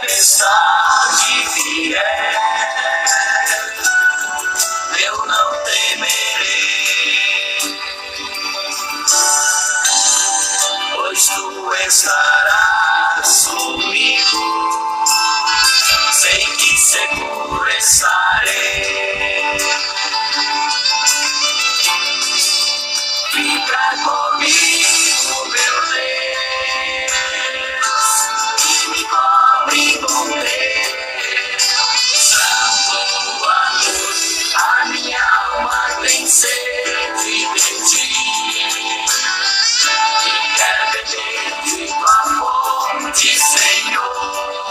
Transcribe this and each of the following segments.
tempestade vier, eu não temerei, pois tu estarás comigo, sei que seguro estarei. Fica comigo, meu Deus, e me cobre com teu santo amor. A minha alma tem sede de ti, e quer beber de tua fonte, Senhor.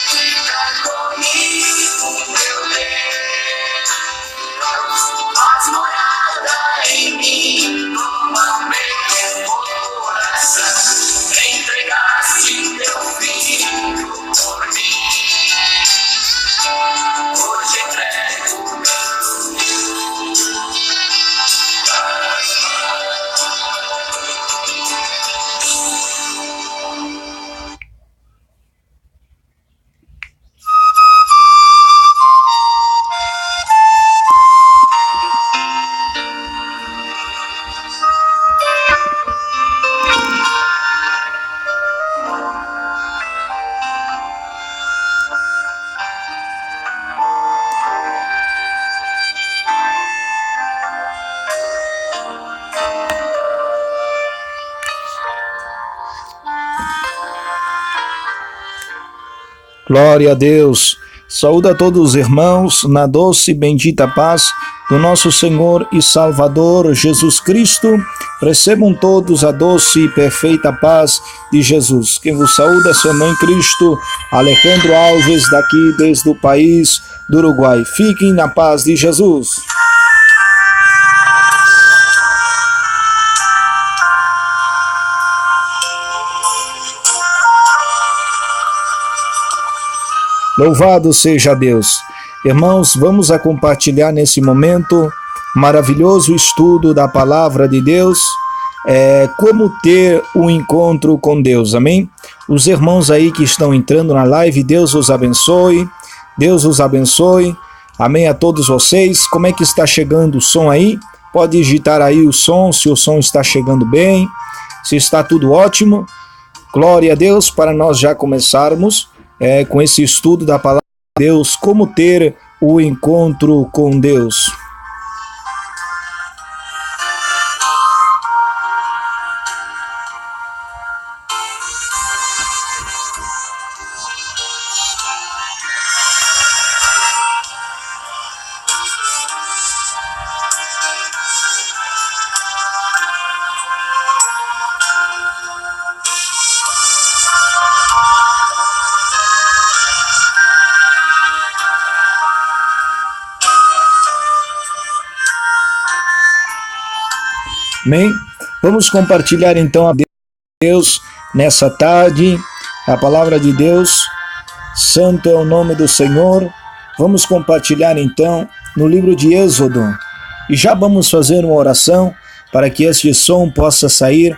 Fica comigo, meu Deus, faz morada em mim, toma meu coração. Entregaste teu filho por mim, hoje entrego as Glória a Deus. Saúde a todos os irmãos na doce e bendita paz do nosso Senhor e Salvador Jesus Cristo. Recebam todos a doce e perfeita paz de Jesus. Quem vos saúda é seu irmão em Cristo, Alejandro Alves, daqui desde o país do Uruguai. Fiquem na paz de Jesus. Louvado seja Deus. Irmãos, vamos a compartilhar nesse momento maravilhoso estudo da palavra de Deus, como ter um encontro com Deus, amém? Os irmãos aí que estão entrando na live, Deus os abençoe, Deus os abençoe, amém a todos vocês. Como é que está chegando o som aí? Pode digitar aí o som, se o som está chegando bem, se está tudo ótimo. Glória a Deus, para nós já começarmos com esse estudo da palavra de Deus, como ter o encontro com Deus. Amém? Vamos compartilhar então a Deus nessa tarde, a palavra de Deus. Santo é o nome do Senhor. Vamos compartilhar então no livro de Êxodo. E já vamos fazer uma oração para que este som possa sair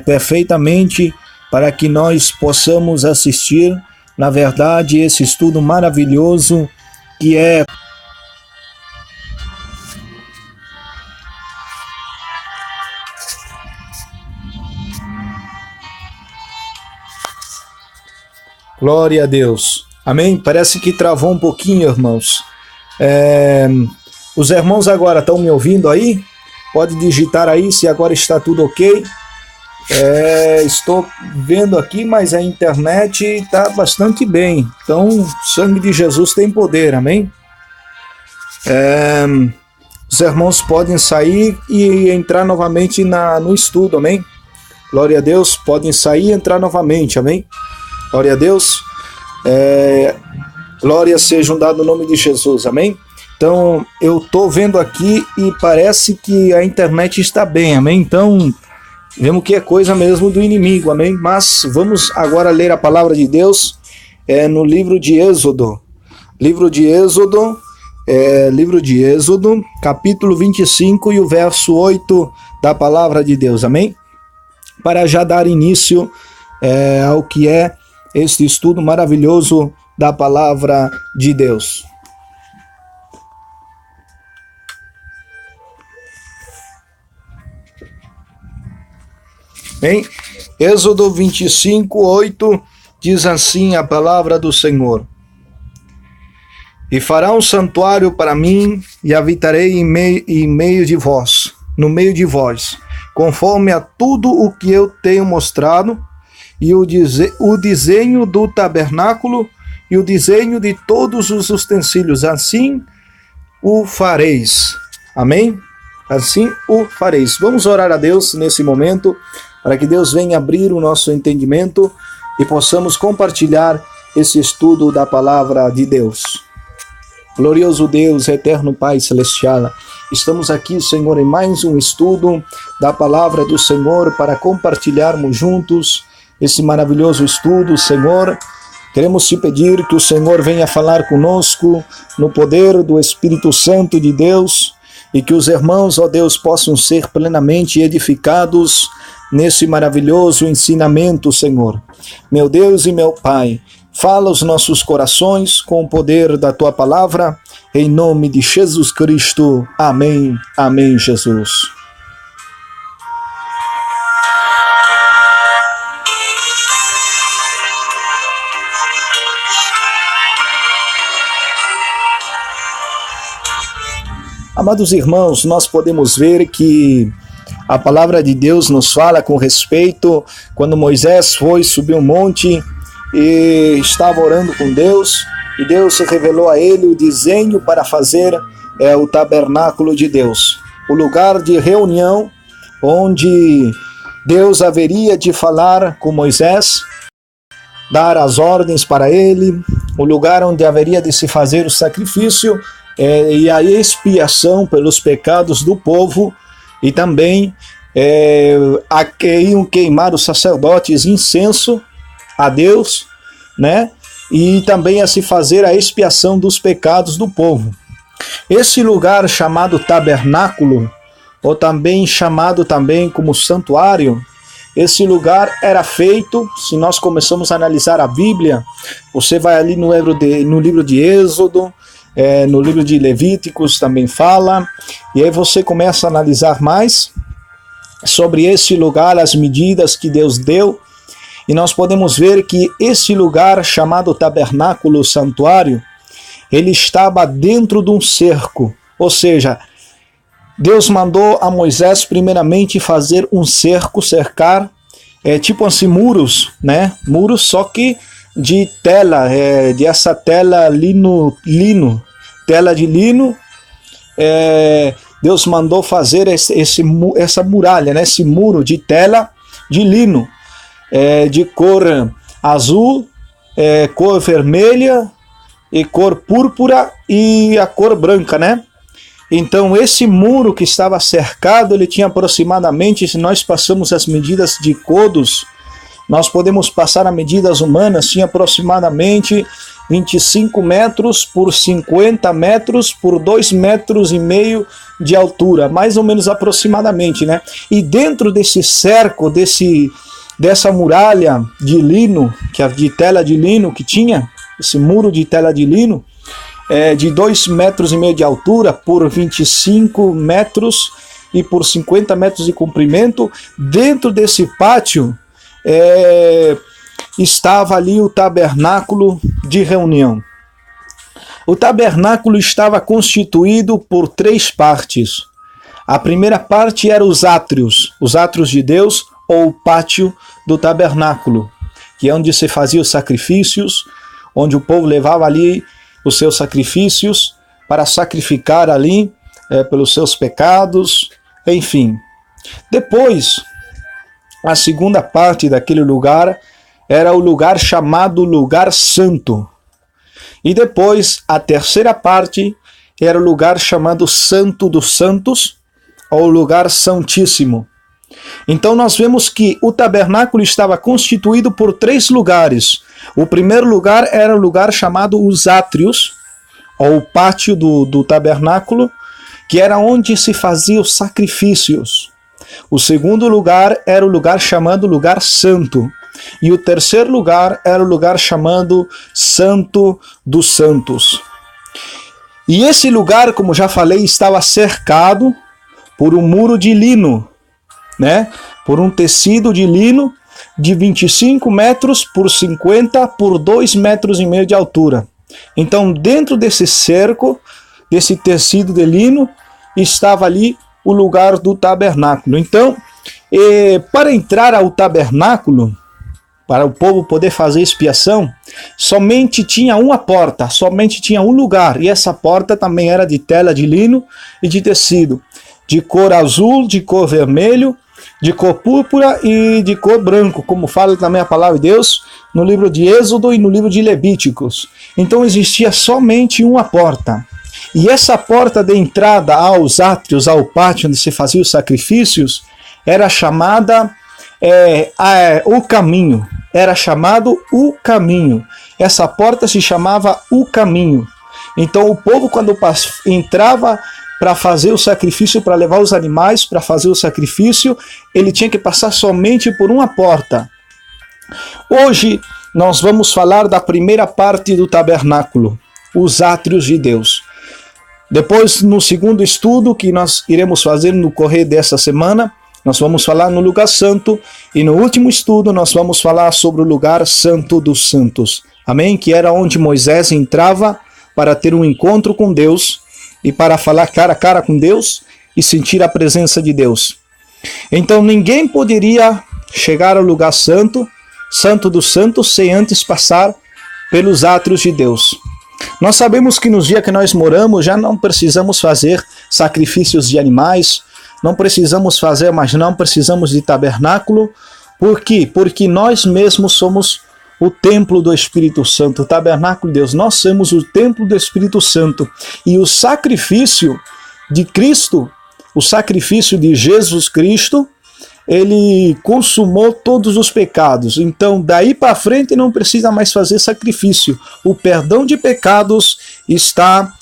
perfeitamente, para que nós possamos assistir, na verdade, esse estudo maravilhoso que é Glória a Deus. Amém? Parece que travou um pouquinho, irmãos. Os irmãos agora estão me ouvindo aí? Pode digitar aí se agora está tudo ok. Estou vendo aqui, mas a internet está bastante bem. Então, o sangue de Jesus tem poder, amém? Os irmãos podem sair e entrar novamente no estudo, amém? Glória a Deus, podem sair e entrar novamente, amém? Glória a Deus, glória seja dado no nome de Jesus, amém? Então, eu estou vendo aqui e parece que a internet está bem, amém? Então, vemos que é coisa mesmo do inimigo, amém? Mas vamos agora ler a palavra de Deus no livro de Êxodo. Livro de Êxodo, capítulo 25 e o verso 8 da palavra de Deus, amém? Para já dar início ao que é este estudo maravilhoso da palavra de Deus. Em Êxodo 25:8 diz assim a palavra do Senhor: E fará um santuário para mim, e habitarei em meio de vós, no meio de vós, conforme a tudo o que eu tenho mostrado, e o desenho do tabernáculo e o desenho de todos os utensílios, assim o fareis. Amém? Assim o fareis. Vamos orar a Deus nesse momento, para que Deus venha abrir o nosso entendimento e possamos compartilhar esse estudo da palavra de Deus. Glorioso Deus, eterno Pai Celestial, estamos aqui, Senhor, em mais um estudo da palavra do Senhor para compartilharmos juntos esse maravilhoso estudo, Senhor. Queremos te pedir que o Senhor venha falar conosco no poder do Espírito Santo de Deus e que os irmãos, ó Deus, possam ser plenamente edificados nesse maravilhoso ensinamento, Senhor. Meu Deus e meu Pai, fala aos nossos corações com o poder da Tua palavra, em nome de Jesus Cristo. Amém. Amém, Jesus. Amados irmãos, nós podemos ver que a palavra de Deus nos fala com respeito quando Moisés foi subir um monte e estava orando com Deus, e Deus revelou a ele o desenho para fazer o tabernáculo de Deus, o lugar de reunião onde Deus haveria de falar com Moisés, dar as ordens para ele, o lugar onde haveria de se fazer o sacrifício e a expiação pelos pecados do povo, e também iam queimar os sacerdotes incenso a Deus, né? E também a se fazer a expiação dos pecados do povo. Esse lugar chamado tabernáculo, ou também chamado também como santuário, esse lugar era feito, se nós começamos a analisar a Bíblia, você vai ali no livro de Êxodo, no livro de Levíticos também fala, e aí você começa a analisar mais sobre esse lugar, as medidas que Deus deu, e nós podemos ver que esse lugar chamado tabernáculo, santuário, ele estava dentro de um cerco, ou seja, Deus mandou a Moisés primeiramente fazer um cerco, cercar, tipo assim muros, né? Muros só que de tela, de essa tela lino, tela de lino. Deus mandou fazer essa muralha, né? Esse muro de tela de lino, de cor azul, cor vermelha e cor púrpura e a cor branca, né? Então esse muro que estava cercado, ele tinha aproximadamente, se nós passamos as medidas de codos, nós podemos passar a medidas humanas, tinha aproximadamente 25 metros por 50 metros por 2,5 metros de altura, mais ou menos aproximadamente, né? E dentro desse cerco, dessa muralha de lino, de tela de lino que tinha, esse muro de tela de lino, de 2,5 metros de altura por 25 metros e por 50 metros de comprimento, dentro desse pátio, estava ali o tabernáculo de reunião. O tabernáculo estava constituído por 3 partes. A primeira parte era os átrios de Deus, ou o pátio do tabernáculo, que é onde se fazia os sacrifícios, onde o povo levava ali os seus sacrifícios para sacrificar ali pelos seus pecados, enfim. Depois, a segunda parte daquele lugar era o lugar chamado Lugar Santo. E depois, a terceira parte era o lugar chamado Santo dos Santos, ou Lugar Santíssimo. Então nós vemos que o tabernáculo estava constituído por 3 lugares. O primeiro lugar era o lugar chamado os átrios, ou o pátio do tabernáculo, que era onde se faziam os sacrifícios. O segundo lugar era o lugar chamado Lugar Santo, E o terceiro lugar era o lugar chamado Santo dos Santos. E esse lugar, como já falei, estava cercado por um muro de lino, né? Por um tecido de lino de 25 metros por 50 por 2,5 metros de altura. Então, dentro desse cerco, desse tecido de lino, estava ali o lugar do tabernáculo. Então, para entrar ao tabernáculo, para o povo poder fazer expiação, somente tinha uma porta, somente tinha um lugar, e essa porta também era de tela de lino e de tecido, de cor azul, de cor vermelho, de cor púrpura e de cor branco, como fala também a palavra de Deus no livro de Êxodo e no livro de Levíticos. Então existia somente uma porta. E essa porta de entrada aos átrios, ao pátio onde se faziam os sacrifícios, era chamada o caminho. Era chamado o caminho. Essa porta se chamava o caminho. Então o povo, quando entrava para fazer o sacrifício, para levar os animais para fazer o sacrifício, ele tinha que passar somente por uma porta. Hoje nós vamos falar da primeira parte do tabernáculo, os átrios de Deus. Depois, no segundo estudo que nós iremos fazer no correr dessa semana, nós vamos falar no lugar santo, e no último estudo nós vamos falar sobre o lugar santo dos santos. Amém? Que era onde Moisés entrava para ter um encontro com Deus e para falar cara a cara com Deus e sentir a presença de Deus. Então ninguém poderia chegar ao lugar santo, santo dos santos, sem antes passar pelos átrios de Deus. Nós sabemos que nos dias que nós moramos já não precisamos fazer sacrifícios de animais, não precisamos fazer, mas não precisamos de tabernáculo. Por quê? Porque nós mesmos somos o templo do Espírito Santo, o tabernáculo de Deus. Nós somos o templo do Espírito Santo. E o sacrifício de Cristo, o sacrifício de Jesus Cristo, ele consumou todos os pecados. Então, daí para frente não precisa mais fazer sacrifício. O perdão de pecados está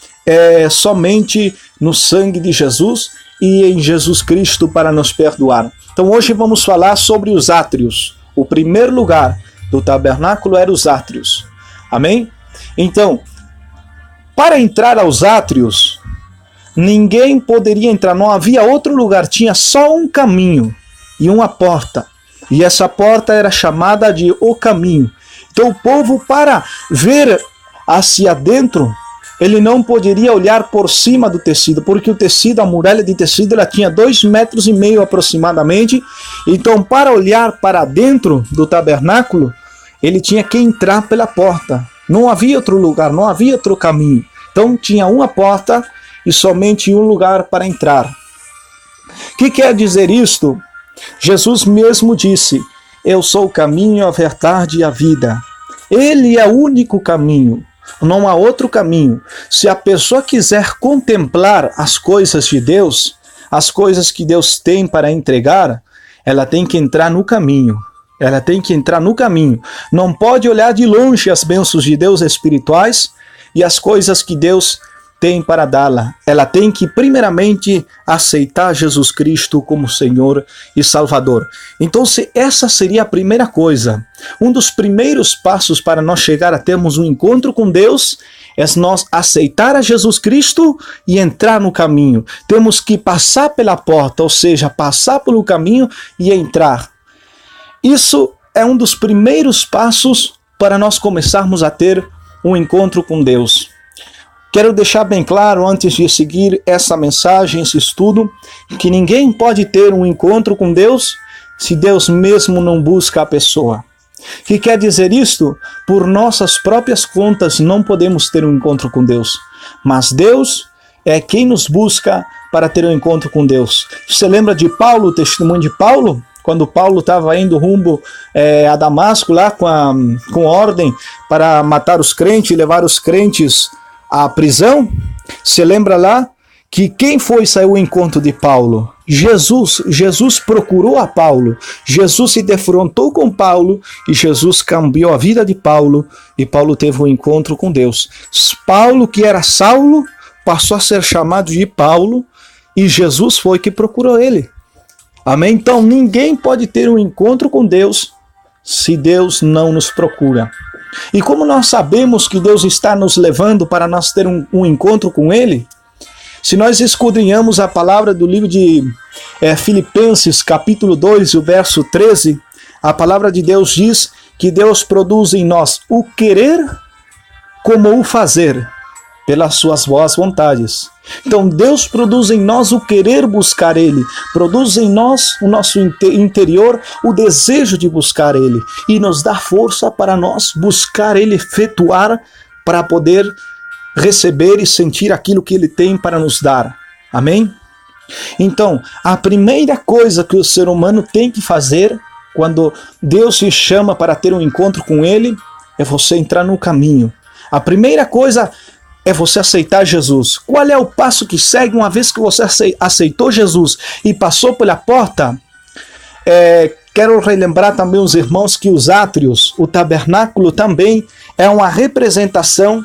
somente no sangue de Jesus e em Jesus Cristo para nos perdoar. Então, hoje vamos falar sobre os átrios. O primeiro lugar do tabernáculo era os átrios. Amém? Então, para entrar aos átrios, ninguém poderia entrar, não havia outro lugar, tinha só um caminho e uma porta. E essa porta era chamada de o caminho. Então o povo, para ver hacia dentro, ele não poderia olhar por cima do tecido, porque o tecido, a muralha de tecido, ela tinha 2,5 metros aproximadamente. Então, para olhar para dentro do tabernáculo, ele tinha que entrar pela porta. Não havia outro lugar, não havia outro caminho. Então tinha uma porta e somente um lugar para entrar. O que quer dizer isto? Jesus mesmo disse: eu sou o caminho, a verdade e a vida. Ele é o único caminho, não há outro caminho. Se a pessoa quiser contemplar as coisas de Deus, as coisas que Deus tem para entregar, ela tem que entrar no caminho. Ela tem que entrar no caminho. Não pode olhar de longe as bênçãos de Deus espirituais e as coisas que Deus tem para dá-la. Ela tem que primeiramente aceitar Jesus Cristo como Senhor e Salvador. Então, essa seria a primeira coisa. Um dos primeiros passos para nós chegar a termos um encontro com Deus é nós aceitar a Jesus Cristo e entrar no caminho. Temos que passar pela porta, ou seja, passar pelo caminho e entrar. Isso é um dos primeiros passos para nós começarmos a ter um encontro com Deus. Quero deixar bem claro, antes de seguir essa mensagem, esse estudo, que ninguém pode ter um encontro com Deus se Deus mesmo não busca a pessoa. O que quer dizer isto? Por nossas próprias contas não podemos ter um encontro com Deus, mas Deus é quem nos busca para ter um encontro com Deus. Você lembra de Paulo, o testemunho de Paulo? Quando Paulo estava indo rumo a Damasco, lá com ordem para matar os crentes e levar os crentes à prisão, você lembra lá que quem saiu ao encontro de Paulo? Jesus procurou a Paulo, Jesus se defrontou com Paulo e Jesus cambiou a vida de Paulo e Paulo teve um encontro com Deus. Paulo, que era Saulo, passou a ser chamado de Paulo e Jesus foi que procurou ele. Amém? Então ninguém pode ter um encontro com Deus se Deus não nos procura? E como nós sabemos que Deus está nos levando para nós ter um encontro com Ele? Se nós esquadrinhamos a palavra do livro de Filipenses, capítulo 2, o verso 13, a palavra de Deus diz que Deus produz em nós o querer como o fazer, pelas suas boas vontades. Então Deus produz em nós o querer buscar Ele, produz em nós, o nosso interior, o desejo de buscar Ele, e nos dá força para nós buscar Ele, efetuar, para poder receber e sentir aquilo que Ele tem para nos dar. Amém? Então, a primeira coisa que o ser humano tem que fazer quando Deus se chama para ter um encontro com Ele é você entrar no caminho. A primeira coisa é você aceitar Jesus. Qual é o passo que segue uma vez que você aceitou Jesus e passou pela porta? Quero relembrar também os irmãos que os átrios, o tabernáculo também é uma representação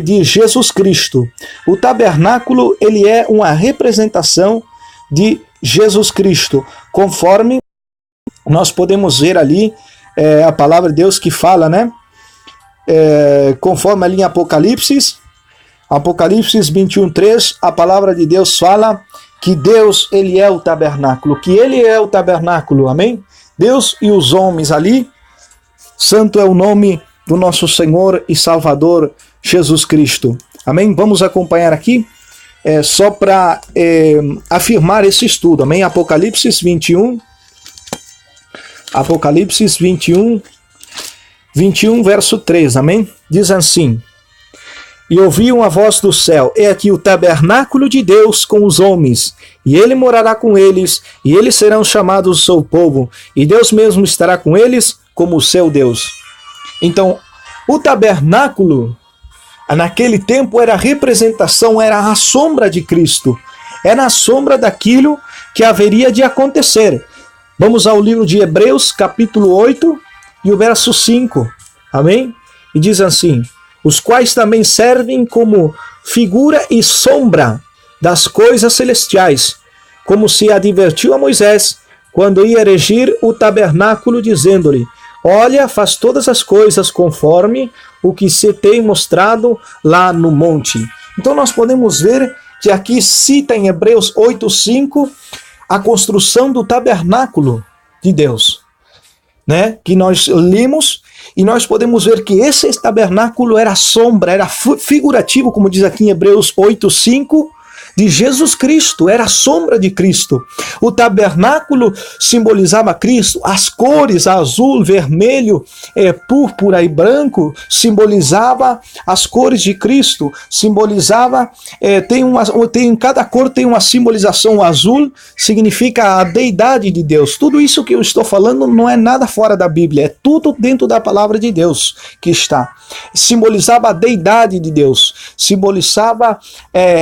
de Jesus Cristo. O tabernáculo, ele é uma representação de Jesus Cristo, conforme nós podemos ver ali a palavra de Deus que fala, né? Conforme ali em Apocalipse 21:3, a palavra de Deus fala que Deus, ele é o tabernáculo, que ele é o tabernáculo, amém? Deus e os homens ali, santo é o nome do nosso Senhor e Salvador Jesus Cristo, amém? Vamos acompanhar aqui, só para afirmar esse estudo, amém? Apocalipse 21, verso 3, amém? Diz assim: e ouvi uma voz do céu, é aqui o tabernáculo de Deus com os homens, e ele morará com eles, e eles serão chamados o seu povo, e Deus mesmo estará com eles como o seu Deus. Então, o tabernáculo, naquele tempo, era a representação, era a sombra de Cristo, era a sombra daquilo que haveria de acontecer. Vamos ao livro de Hebreus, capítulo 8, e o verso 5, amém? E diz assim: os quais também servem como figura e sombra das coisas celestiais, como se advertiu a Moisés, quando ia erigir o tabernáculo, dizendo-lhe: olha, faz todas as coisas conforme o que se tem mostrado lá no monte. Então nós podemos ver que aqui cita em Hebreus 8:5 a construção do tabernáculo de Deus, né? Que nós lemos, e nós podemos ver que esse tabernáculo era sombra, era figurativo, como diz aqui em Hebreus 8:5, de Jesus Cristo, era a sombra de Cristo. O tabernáculo simbolizava Cristo, as cores azul, vermelho, púrpura e branco simbolizava as cores de Cristo, simbolizava, cada cor tem uma simbolização. O azul significa a deidade de Deus. Tudo isso que eu estou falando não é nada fora da Bíblia, é tudo dentro da palavra de Deus que está. Simbolizava a deidade de Deus, simbolizava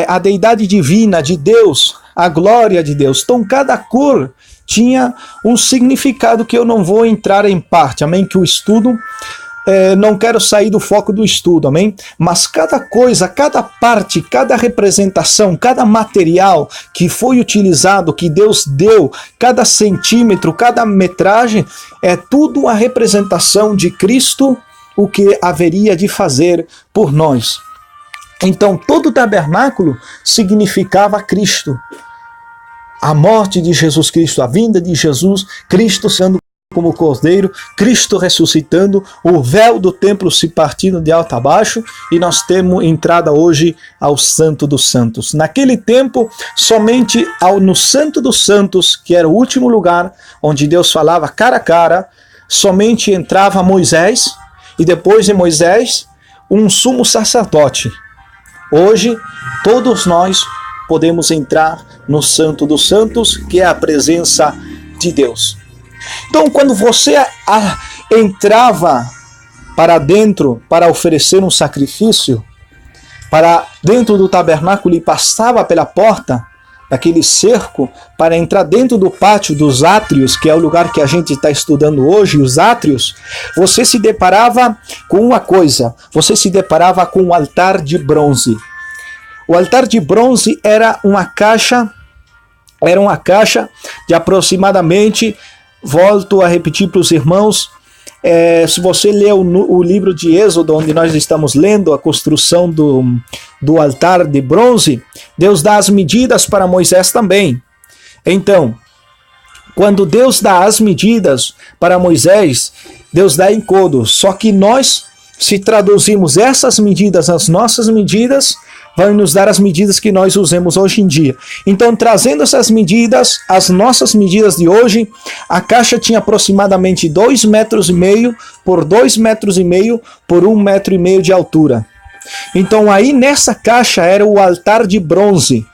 a deidade divina de Deus, a glória de Deus. Então cada cor tinha um significado que eu não vou entrar em parte, amém? Que o estudo, não quero sair do foco do estudo, amém? Mas cada coisa, cada parte, cada representação, cada material que foi utilizado, que Deus deu, cada centímetro, cada metragem, é tudo a representação de Cristo, o que haveria de fazer por nós. Então todo o tabernáculo significava Cristo, a morte de Jesus Cristo, a vinda de Jesus Cristo sendo como cordeiro, Cristo ressuscitando, o véu do templo se partindo de alto a baixo, e nós temos entrada hoje ao Santo dos Santos. Naquele tempo, somente no Santo dos Santos, que era o último lugar onde Deus falava cara a cara, somente entrava Moisés, e depois de Moisés, um sumo sacerdote. Hoje, todos nós podemos entrar no Santo dos Santos, que é a presença de Deus. Então, quando você entrava para dentro para oferecer um sacrifício, para dentro do tabernáculo e passava pela porta daquele cerco para entrar dentro do pátio dos átrios, que é o lugar que a gente está estudando hoje, os átrios, você se deparava com uma coisa, você se deparava com um altar de bronze. O altar de bronze era uma caixa de aproximadamente, volto a repetir para os irmãos, se você ler o livro de Êxodo, onde nós estamos lendo a construção do altar de bronze, Deus dá as medidas para Moisés também. Então, quando Deus dá as medidas para Moisés, Deus dá em codos. Só que nós, se traduzimos essas medidas, as nossas medidas, vai nos dar as medidas que nós usamos hoje em dia. Então, trazendo essas medidas, as nossas medidas de hoje, a caixa tinha aproximadamente 2,5 metros por 2,5 metros por 1,5 metro de altura. Então, aí nessa caixa era o altar de bronze.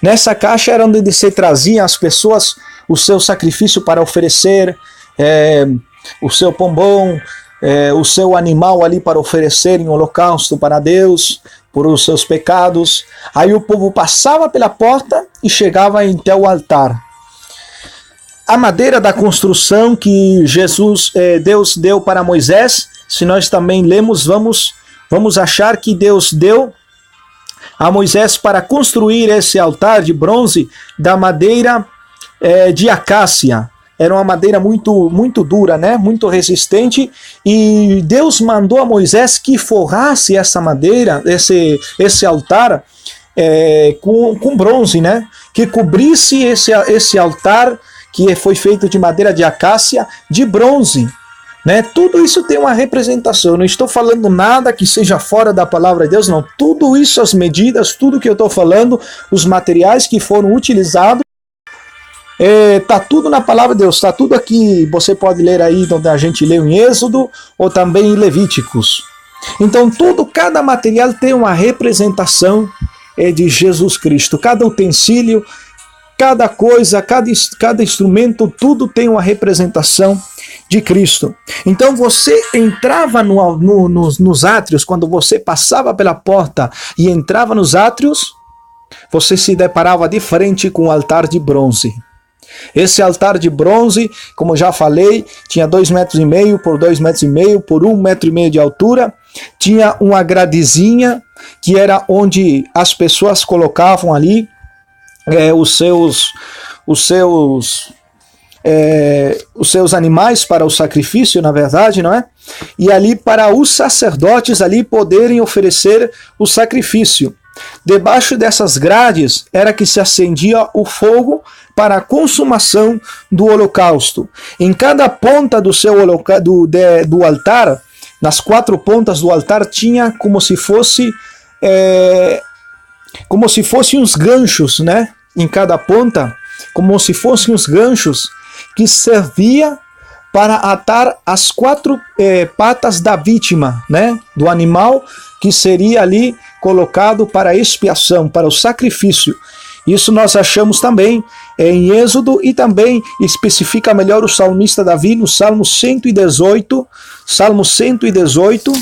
Nessa caixa era onde se trazia as pessoas o seu sacrifício para oferecer, o seu pombom, o seu animal ali para oferecer em holocausto para Deus, por os seus pecados. Aí o povo passava pela porta e chegava até o altar. A madeira da construção que Deus deu para Moisés, se nós também lemos, vamos achar que Deus deu a Moisés para construir esse altar de bronze da madeira de acácia. Era uma madeira muito, muito dura, né? Muito resistente, e Deus mandou a Moisés que forrasse essa madeira, esse altar com bronze, né? Que cobrisse esse altar que foi feito de madeira de acácia de bronze, né? Tudo isso tem uma representação. Eu não estou falando nada que seja fora da palavra de Deus, não. Tudo isso, as medidas, tudo que eu estou falando, os materiais que foram utilizados, tá tudo na palavra de Deus, tá tudo aqui. Você pode ler aí onde a gente leu em Êxodo ou também em Levíticos. Então cada material tem uma representação de Jesus Cristo. Cada utensílio, cada coisa, cada instrumento, tudo tem uma representação de Cristo. Então você entrava nos átrios, quando você passava pela porta e entrava nos átrios, você se deparava de frente com o altar de bronze. Esse altar de bronze, como já falei, tinha 2,5 metros por 2,5 metros por 1,5 metro de altura. Tinha uma gradezinha que era onde as pessoas colocavam ali os seus animais para o sacrifício, na verdade, não é? E ali para os sacerdotes ali poderem oferecer o sacrifício. Debaixo dessas grades era que se acendia o fogo para a consumação do holocausto. Em cada ponta do altar, nas 4 pontas do altar, tinha como se fossem uns ganchos, né? Em cada ponta, como se fossem uns ganchos que servia para atar as 4 patas da vítima, né? Do animal que seria ali colocado para a expiação, para o sacrifício. Isso nós achamos também em Êxodo, e também especifica melhor o salmista Davi no Salmo 118, Salmo 118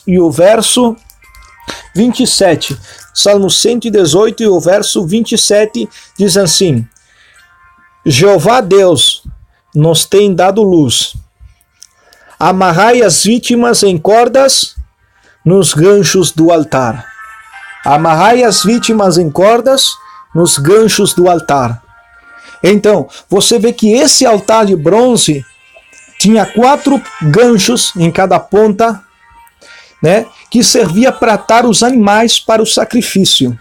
e o verso 27. Salmo 118 e o verso 27 diz assim: Jeová Deus nos tem dado luz. Amarrai as vítimas em cordas nos ganchos do altar. Amarrai as vítimas em cordas nos ganchos do altar. Então, você vê que esse altar de bronze tinha 4 ganchos em cada ponta, né, que servia para atar os animais para o sacrifício.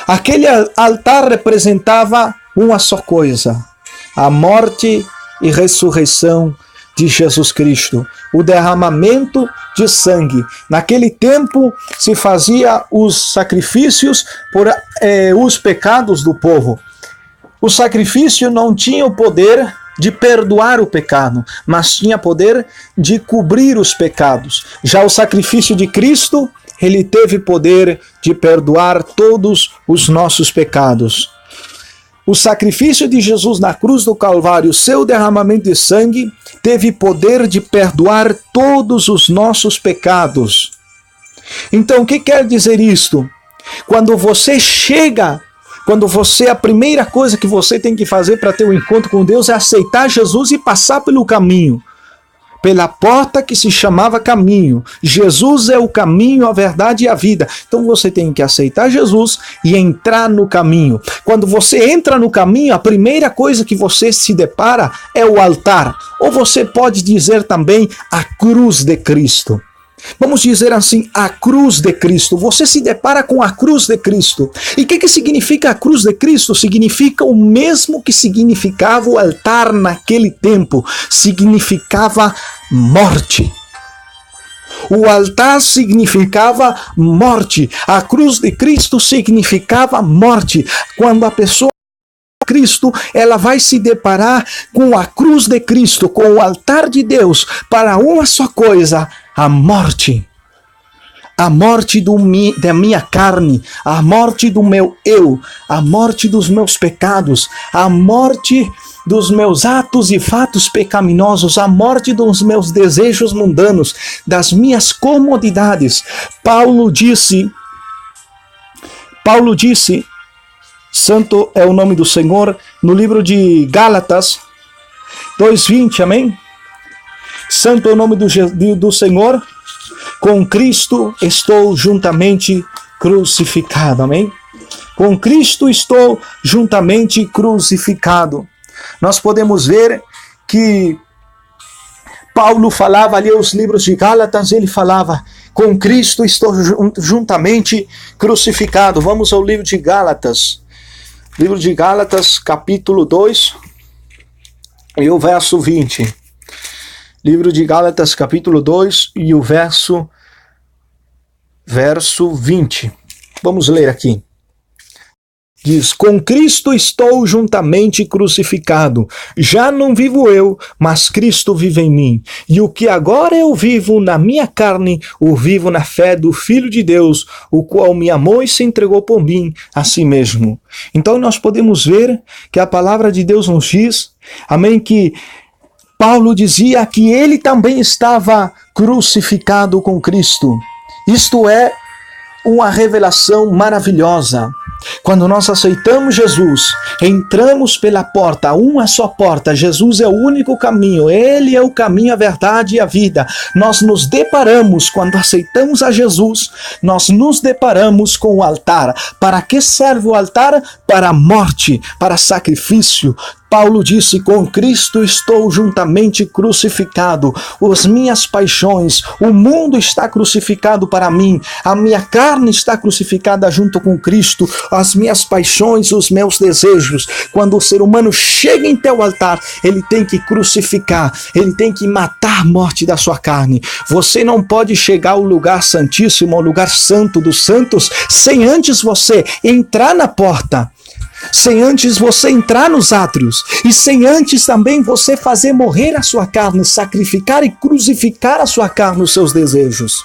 Aquele altar representava uma só coisa: a morte e ressurreição de Jesus Cristo, o derramamento de sangue. Naquele tempo se fazia os sacrifícios por os pecados do povo. O sacrifício não tinha o poder de perdoar o pecado, mas tinha poder de cobrir os pecados. Já o sacrifício de Cristo, ele teve poder de perdoar todos os nossos pecados. O sacrifício de Jesus na cruz do Calvário, seu derramamento de sangue, teve poder de perdoar todos os nossos pecados. Então, o que quer dizer isto? Quando você a primeira coisa que você tem que fazer para ter um encontro com Deus é aceitar Jesus e passar pelo caminho pela porta que se chamava caminho. Jesus é o caminho, a verdade e a vida. Então você tem que aceitar Jesus e entrar no caminho. Quando você entra no caminho, a primeira coisa que você se depara é o altar. Ou você pode dizer também a cruz de Cristo. Vamos dizer assim, a cruz de Cristo. Você se depara com a cruz de Cristo. E o que significa a cruz de Cristo? Significa o mesmo que significava o altar naquele tempo. Significava morte. O altar significava morte. A cruz de Cristo significava morte. Quando a pessoa Cristo, ela vai se deparar com a cruz de Cristo, com o altar de Deus, para uma só coisa: a morte. A morte da minha carne, a morte do meu eu, a morte dos meus pecados, a morte dos meus atos e fatos pecaminosos, a morte dos meus desejos mundanos, das minhas comodidades. Paulo disse, santo é o nome do Senhor, no livro de Gálatas 2:20, amém? Santo é o nome do Senhor, com Cristo estou juntamente crucificado, amém? Com Cristo estou juntamente crucificado. Nós podemos ver que Paulo falava ali os livros de Gálatas, ele falava, com Cristo estou juntamente crucificado. Vamos ao livro de Gálatas. Livro de Gálatas, capítulo 2, e o verso 20. Livro de Gálatas, capítulo 2, e o verso 20. Vamos ler aqui. Diz, com Cristo estou juntamente crucificado. Já não vivo eu, mas Cristo vive em mim. E o que agora eu vivo na minha carne, o vivo na fé do Filho de Deus, o qual me amou e se entregou por mim a si mesmo. Então nós podemos ver que a palavra de Deus nos diz, amém, que Paulo dizia que ele também estava crucificado com Cristo. Isto é uma revelação maravilhosa. Quando nós aceitamos Jesus, entramos pela porta, uma só porta. Jesus é o único caminho, Ele é o caminho, a verdade e a vida. Nós nos deparamos, quando aceitamos a Jesus, nós nos deparamos com o altar. Para que serve o altar? Para a morte, para sacrifício. Paulo disse, com Cristo estou juntamente crucificado. As minhas paixões, o mundo está crucificado para mim. A minha carne está crucificada junto com Cristo. As minhas paixões, os meus desejos. Quando o ser humano chega em teu altar, ele tem que crucificar. Ele tem que matar a morte da sua carne. Você não pode chegar ao lugar santíssimo, ao lugar santo dos santos, sem antes você entrar na porta. Sem antes você entrar nos átrios, e sem antes também você fazer morrer a sua carne, sacrificar e crucificar a sua carne, os seus desejos.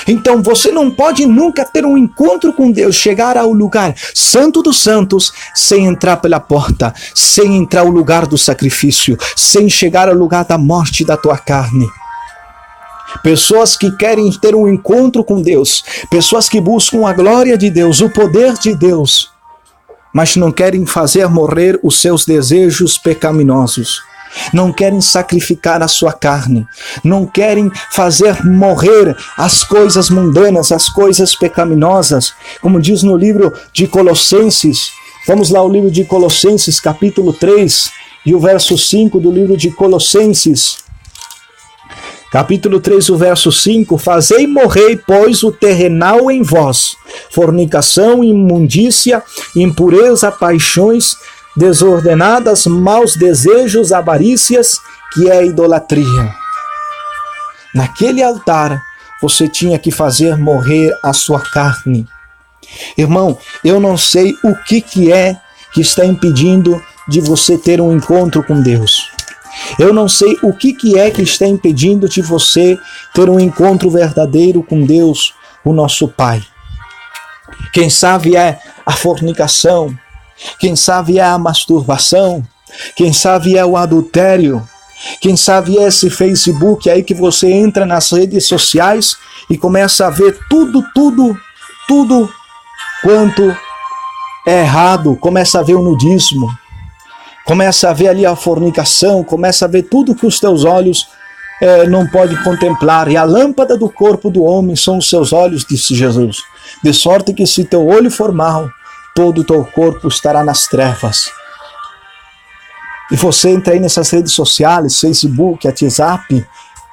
Então você não pode nunca ter um encontro com Deus, chegar ao lugar santo dos santos, sem entrar pela porta, sem entrar ao lugar do sacrifício, sem chegar ao lugar da morte da tua carne. Pessoas que querem ter um encontro com Deus, pessoas que buscam a glória de Deus, o poder de Deus, mas não querem fazer morrer os seus desejos pecaminosos. Não querem sacrificar a sua carne. Não querem fazer morrer as coisas mundanas, as coisas pecaminosas. Como diz no livro de Colossenses. Vamos lá ao livro de Colossenses, capítulo 3, e o verso 5 do livro de Colossenses. Capítulo 3, o verso 5, fazei morrer, pois, o terrenal em vós, fornicação, imundícia, impureza, paixões desordenadas, maus desejos, avarícias, que é a idolatria. Naquele altar, você tinha que fazer morrer a sua carne. Irmão, eu não sei o que é que está impedindo de você ter um encontro com Deus. Eu não sei o que é que está impedindo de você ter um encontro verdadeiro com Deus, o nosso Pai. Quem sabe é a fornicação, quem sabe é a masturbação, quem sabe é o adultério, quem sabe é esse Facebook aí que você entra nas redes sociais e começa a ver tudo quanto é errado, começa a ver o nudismo, Começa a ver ali a fornicação, começa a ver tudo que os teus olhos não podem contemplar. E a lâmpada do corpo do homem são os seus olhos, disse Jesus. De sorte que se teu olho for mau, todo o teu corpo estará nas trevas. E você entra aí nessas redes sociais, Facebook, WhatsApp,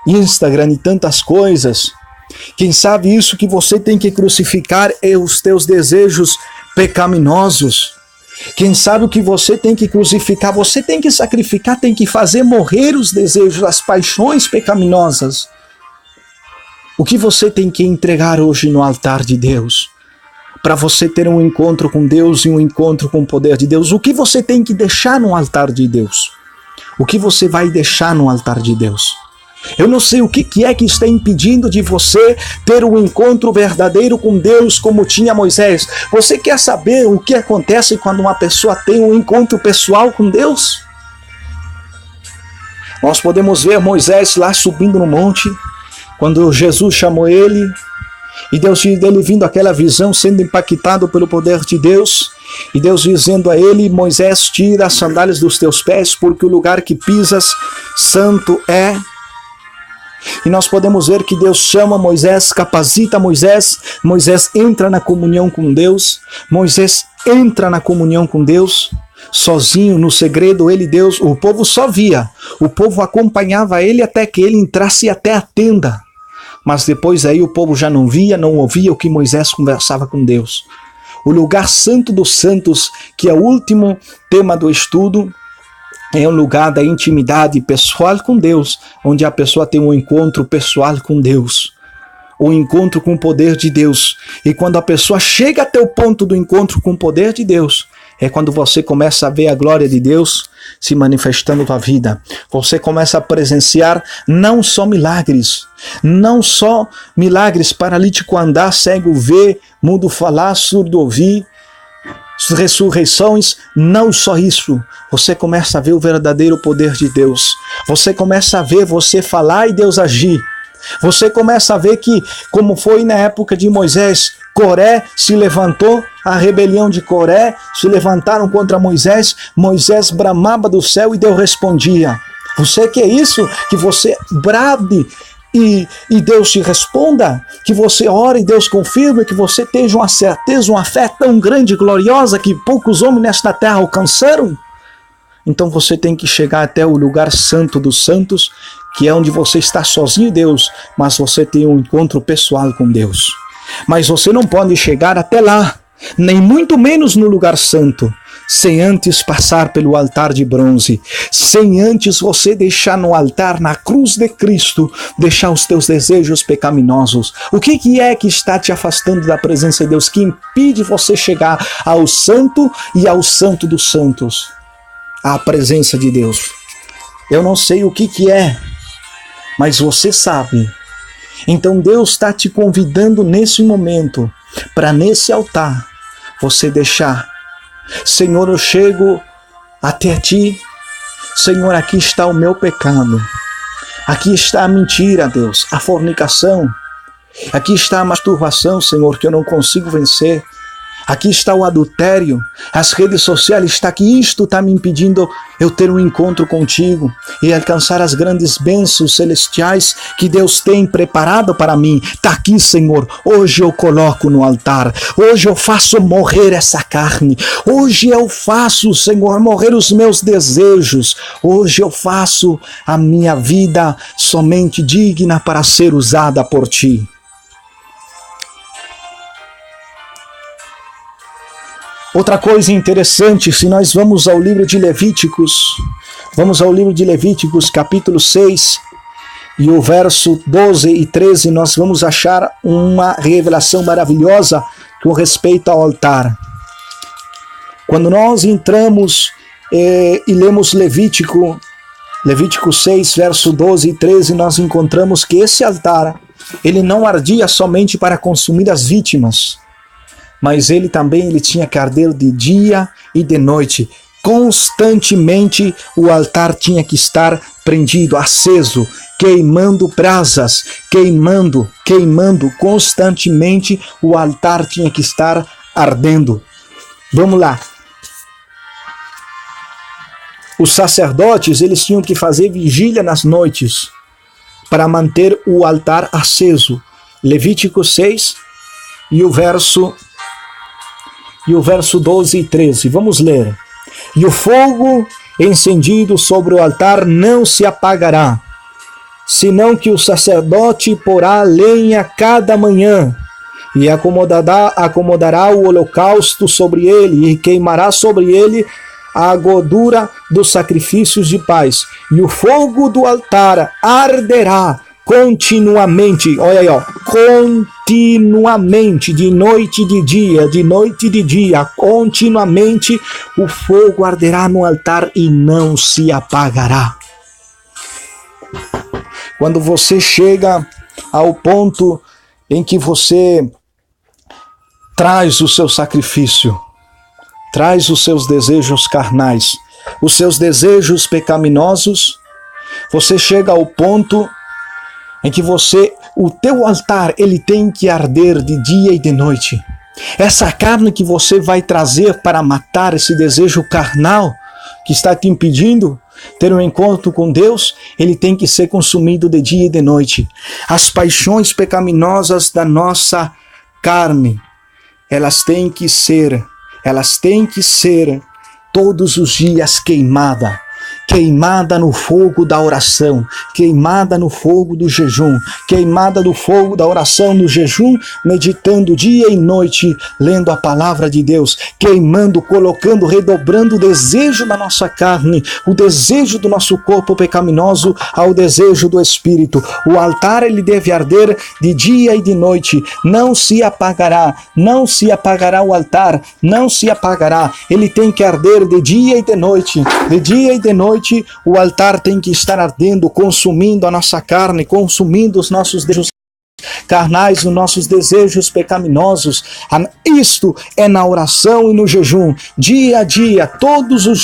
Instagram e tantas coisas. Quem sabe isso que você tem que crucificar é os teus desejos pecaminosos. Quem sabe o que você tem que crucificar, você tem que sacrificar, tem que fazer morrer os desejos, as paixões pecaminosas. O que você tem que entregar hoje no altar de Deus? Para você ter um encontro com Deus e um encontro com o poder de Deus. O que você tem que deixar no altar de Deus? O que você vai deixar no altar de Deus? Eu não sei o que é que está impedindo de você ter um encontro verdadeiro com Deus como tinha Moisés. Você quer saber o que acontece quando uma pessoa tem um encontro pessoal com Deus? Nós podemos ver Moisés lá subindo no monte, quando Jesus chamou ele, e Deus dele vindo aquela visão, sendo impactado pelo poder de Deus, e Deus dizendo a ele: Moisés, tira as sandálias dos teus pés, porque o lugar que pisas santo é. E nós podemos ver que Deus chama Moisés, capacita Moisés, Moisés entra na comunhão com Deus, Moisés entra na comunhão com Deus, sozinho, no segredo, ele, Deus, o povo só via, o povo acompanhava ele até que ele entrasse até a tenda, mas depois aí o povo já não via, não ouvia o que Moisés conversava com Deus. O lugar santo dos santos, que é o último tema do estudo, é um lugar da intimidade pessoal com Deus, onde a pessoa tem um encontro pessoal com Deus, um encontro com o poder de Deus. E quando a pessoa chega até o ponto do encontro com o poder de Deus, é quando você começa a ver a glória de Deus se manifestando na tua vida. Você começa a presenciar não só milagres, paralítico andar, cego ver, mudo falar, surdo ouvir, ressurreições, não só isso. Você começa a ver o verdadeiro poder de Deus. Você começa a ver você falar e Deus agir. Você começa a ver que, como foi na época de Moisés, Coré se levantou, a rebelião de Coré, se levantaram contra Moisés, Moisés bramava do céu e Deus respondia. Você quer isso? Que você brade e Deus te responda, que você ore e Deus confirme, que você tenha uma certeza, uma fé tão grande e gloriosa que poucos homens nesta terra alcançaram? Então você tem que chegar até o lugar santo dos santos, que é onde você está sozinho, Deus, mas você tem um encontro pessoal com Deus. Mas você não pode chegar até lá, nem muito menos no lugar santo, sem antes passar pelo altar de bronze, sem antes você deixar no altar, na cruz de Cristo, deixar os teus desejos pecaminosos. O que é que está te afastando da presença de Deus, que impede você chegar ao santo e ao santo dos santos, à presença de Deus? Eu não sei o que é, mas você sabe. Então Deus está te convidando nesse momento, para nesse altar, você deixar: Senhor, eu chego até ti. Senhor, aqui está o meu pecado. Aqui está a mentira, Deus, a fornicação. Aqui está a masturbação, Senhor, que eu não consigo vencer. Aqui está o adultério, as redes sociais, está aqui, isto está me impedindo eu ter um encontro contigo e alcançar as grandes bênçãos celestiais que Deus tem preparado para mim. Está aqui, Senhor, hoje eu coloco no altar, hoje eu faço morrer essa carne, hoje eu faço, Senhor, morrer os meus desejos, hoje eu faço a minha vida somente digna para ser usada por Ti. Outra coisa interessante, se nós vamos ao livro de Levíticos, capítulo 6, e o verso 12 e 13, nós vamos achar uma revelação maravilhosa com respeito ao altar. Quando nós entramos e lemos Levítico 6, verso 12 e 13, nós encontramos que esse altar, ele não ardia somente para consumir as vítimas, mas ele tinha que arder de dia e de noite. Constantemente o altar tinha que estar prendido, aceso, queimando brasas, queimando, constantemente o altar tinha que estar ardendo. Vamos lá. os sacerdotes, eles tinham que fazer vigília nas noites para manter o altar aceso. Levítico 6 e o verso 12 e 13. Vamos ler. E o fogo encendido sobre o altar não se apagará, senão que o sacerdote porá lenha cada manhã, e acomodará o holocausto sobre ele, e queimará sobre ele a gordura dos sacrifícios de paz. E o fogo do altar arderá continuamente, olha aí, ó, continuamente, de noite e de dia, continuamente o fogo arderá no altar e não se apagará. Quando você chega ao ponto em que você traz o seu sacrifício, traz os seus desejos carnais, os seus desejos pecaminosos, você chega ao ponto em que o teu altar, ele tem que arder de dia e de noite. Essa carne que você vai trazer para matar esse desejo carnal que está te impedindo ter um encontro com Deus, ele tem que ser consumido de dia e de noite. As paixões pecaminosas da nossa carne, elas têm que ser todos os dias queimada no fogo da oração, queimada no fogo do jejum, queimada no fogo da oração, no jejum, meditando dia e noite, lendo a palavra de Deus, queimando, colocando, redobrando o desejo da nossa carne, o desejo do nosso corpo pecaminoso ao desejo do Espírito. O altar, ele deve arder de dia e de noite, não se apagará o altar, não se apagará, ele tem que arder de dia e de noite, o altar tem que estar ardendo, consumindo a nossa carne, consumindo os nossos desejos carnais, os nossos desejos pecaminosos. Isto é na oração e no jejum, dia a dia, todos os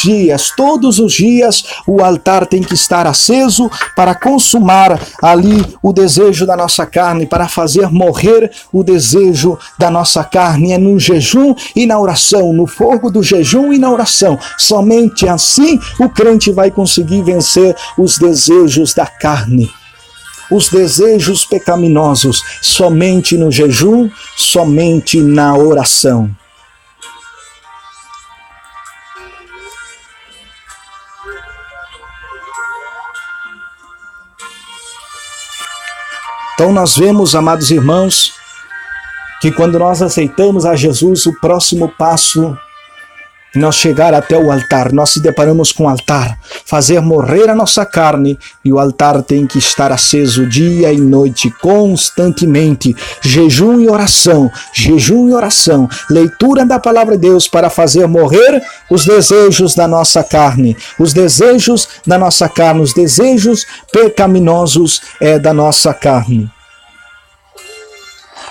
dias, o altar tem que estar aceso para consumar ali o desejo da nossa carne, para fazer morrer o desejo da nossa carne. É no jejum e na oração, no fogo do jejum e na oração. Somente assim o crente vai conseguir vencer os desejos da carne, os desejos pecaminosos, somente no jejum, somente na oração. Então nós vemos, amados irmãos, que quando nós aceitamos a Jesus, o próximo passo, nós chegar até o altar, nós se deparamos com o altar, fazer morrer a nossa carne, e o altar tem que estar aceso dia e noite, constantemente, jejum e oração, leitura da palavra de Deus para fazer morrer os desejos da nossa carne, os desejos pecaminosos da nossa carne.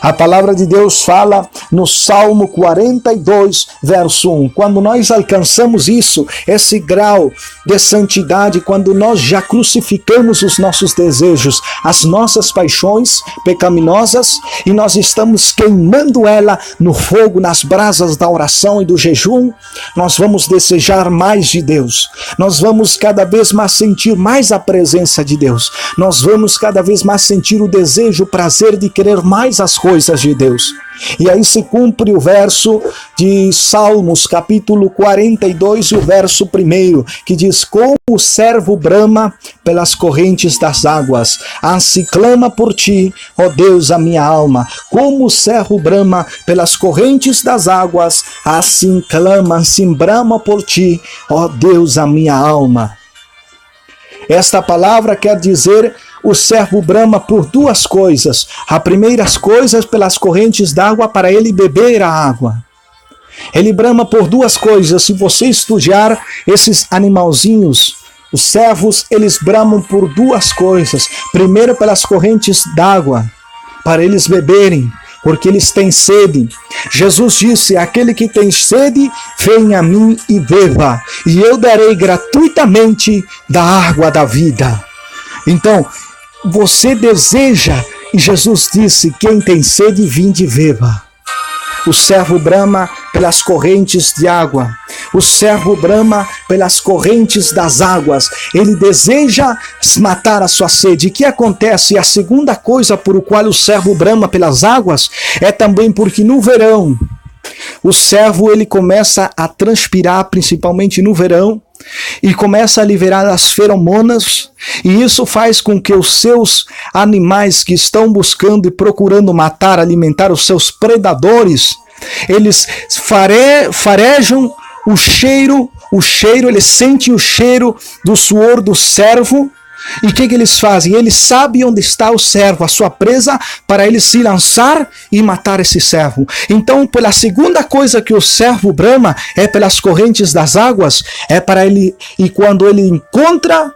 A palavra de Deus fala no Salmo 42, verso 1. Quando nós alcançamos esse grau de santidade, quando nós já crucificamos os nossos desejos, as nossas paixões pecaminosas, e nós estamos queimando ela no fogo, nas brasas da oração e do jejum, nós vamos desejar mais de Deus. Nós vamos cada vez mais sentir mais a presença de Deus. Nós vamos cada vez mais sentir o desejo, o prazer de querer mais as coisas de Deus. E aí se cumpre o verso de Salmos, capítulo 42, o verso 1, que diz: como o servo brama pelas correntes das águas, assim clama por ti, ó Deus, a minha alma. Como o servo brama pelas correntes das águas, assim clama, assim brama por ti, ó Deus, a minha alma. Esta palavra quer dizer: o servo brama por duas coisas. A primeira coisa, pelas correntes d'água, para ele beber a água. Ele brama por duas coisas. Se você estudar esses animalzinhos, os servos, eles bramam por duas coisas. Primeiro, pelas correntes d'água, para eles beberem, porque eles têm sede. Jesus disse: aquele que tem sede, venha a mim e beba, e eu darei gratuitamente da água da vida. Então, você deseja, e Jesus disse: quem tem sede, vinde e beba. O servo brama pelas correntes de água. O servo brama pelas correntes das águas. Ele deseja matar a sua sede. E o que acontece? A segunda coisa por qual o servo brama pelas águas é também porque no verão, o servo ele começa a transpirar, principalmente no verão, e começa a liberar as feromonas, e isso faz com que os seus animais que estão buscando e procurando matar, alimentar os seus predadores, eles farejam o cheiro, eles sentem o cheiro do suor do servo. E o que eles fazem? Eles sabem onde está o servo, a sua presa, para eles se lançar e matar esse servo. Então, pela segunda coisa que o servo brama é pelas correntes das águas, é para ele, e quando ele encontra,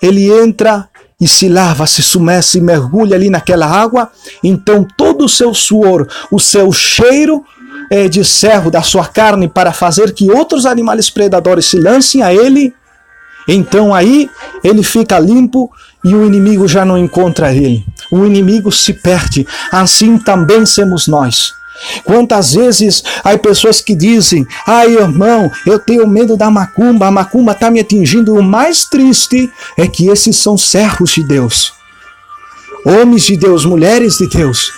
ele entra e se lava, se sumece, mergulha ali naquela água. Então, todo o seu suor, o seu cheiro de servo, da sua carne, para fazer que outros animais predadores se lancem a ele. Então aí ele fica limpo e o inimigo já não encontra ele. O inimigo se perde. Assim também somos nós. Quantas vezes há pessoas que dizem: ai irmão, eu tenho medo da macumba, a macumba está me atingindo. O mais triste é que esses são servos de Deus, homens de Deus, mulheres de Deus.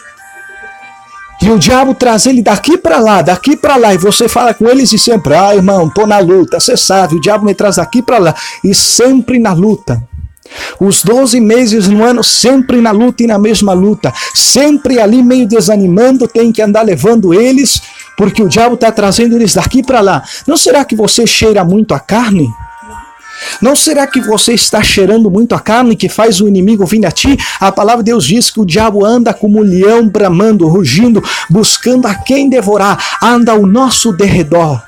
E o diabo traz ele daqui para lá, e você fala com eles e sempre: ah, irmão, tô na luta, você sabe, o diabo me traz daqui para lá, e sempre na luta. Os 12 meses no ano, sempre na luta e na mesma luta, sempre ali meio desanimando, tem que andar levando eles, porque o diabo está trazendo eles daqui para lá. Não será que você cheira muito a carne? Não será que você está cheirando muito a carne que faz o inimigo vir a ti? A palavra de Deus diz que o diabo anda como um leão bramando, rugindo, buscando a quem devorar, anda ao nosso derredor.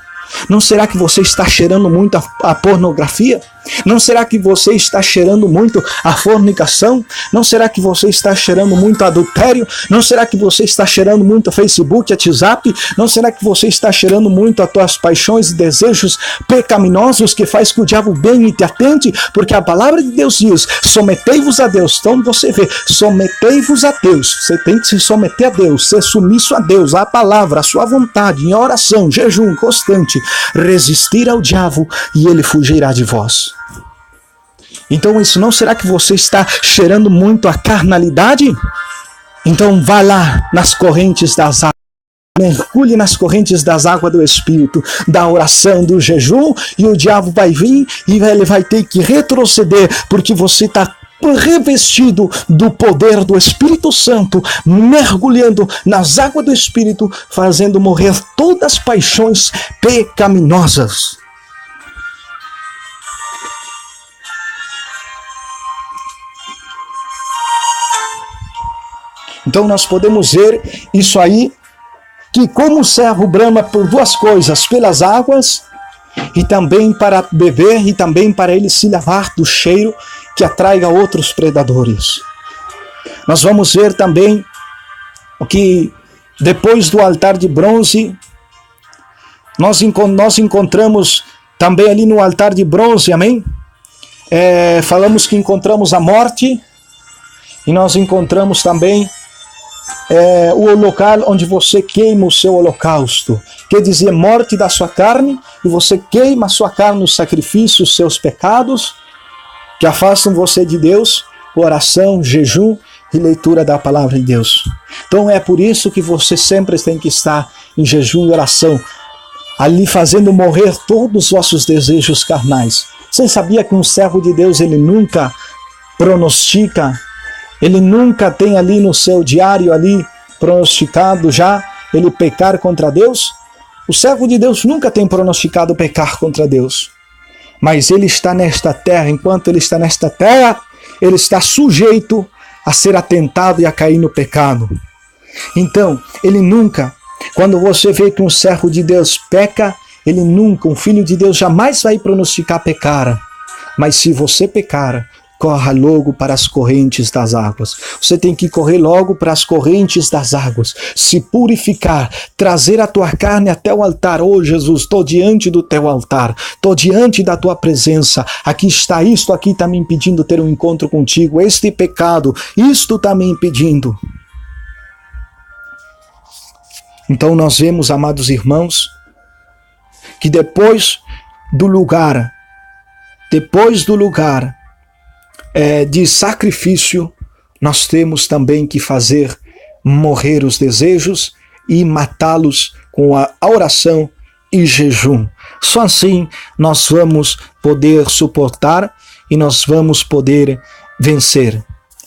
Não será que você está cheirando muito a pornografia? Não será que você está cheirando muito a fornicação? Não será que você está cheirando muito adultério? Não será que você está cheirando muito Facebook, WhatsApp? Não será que você está cheirando muito as tuas paixões e desejos pecaminosos que faz que o diabo venha e te atente? Porque a palavra de Deus diz: sometei-vos a Deus. Então você vê, sometei-vos a Deus. Você tem que se someter a Deus, ser submisso a Deus, a palavra, a sua vontade, em oração, jejum constante, resistir ao diabo e ele fugirá de vós. Então isso não será que você está cheirando muito a carnalidade? Então vá lá nas correntes das águas, mergulhe nas correntes das águas do Espírito, da oração, do jejum, e o diabo vai vir e ele vai ter que retroceder, porque você está revestido do poder do Espírito Santo, mergulhando nas águas do Espírito, fazendo morrer todas as paixões pecaminosas. Então nós podemos ver isso aí, que como o servo brama por duas coisas, pelas águas, e também para beber, e também para ele se lavar do cheiro que atraiga outros predadores. Nós vamos ver também que depois do altar de bronze, nós encontramos também ali no altar de bronze, amém? Falamos que encontramos a morte, e nós encontramos também o local onde você queima o seu holocausto. Quer dizer, morte da sua carne, e você queima a sua carne no sacrifício, os seus pecados, que afastam você de Deus, oração, jejum e leitura da palavra de Deus. Então é por isso que você sempre tem que estar em jejum e oração, ali fazendo morrer todos os vossos desejos carnais. Você sabia que um servo de Deus, ele nunca pronostica, ele nunca tem ali no seu diário ali pronosticado já ele pecar contra Deus? O servo de Deus nunca tem pronosticado pecar contra Deus. Mas ele está nesta terra, enquanto ele está nesta terra, ele está sujeito a ser atentado e a cair no pecado. Então, ele nunca, quando você vê que um servo de Deus peca, ele nunca, um filho de Deus jamais vai pronosticar pecar. Mas se você pecar, corra logo para as correntes das águas. Você tem que correr logo para as correntes das águas, se purificar, trazer a tua carne até o altar. Oh Jesus, estou diante do teu altar, estou diante da tua presença. Aqui está, isto aqui está me impedindo ter um encontro contigo. Este pecado, isto está me impedindo. Então nós vemos, amados irmãos, que depois do lugar, de sacrifício, nós temos também que fazer morrer os desejos e matá-los com a oração e jejum. Só assim nós vamos poder suportar e nós vamos poder vencer.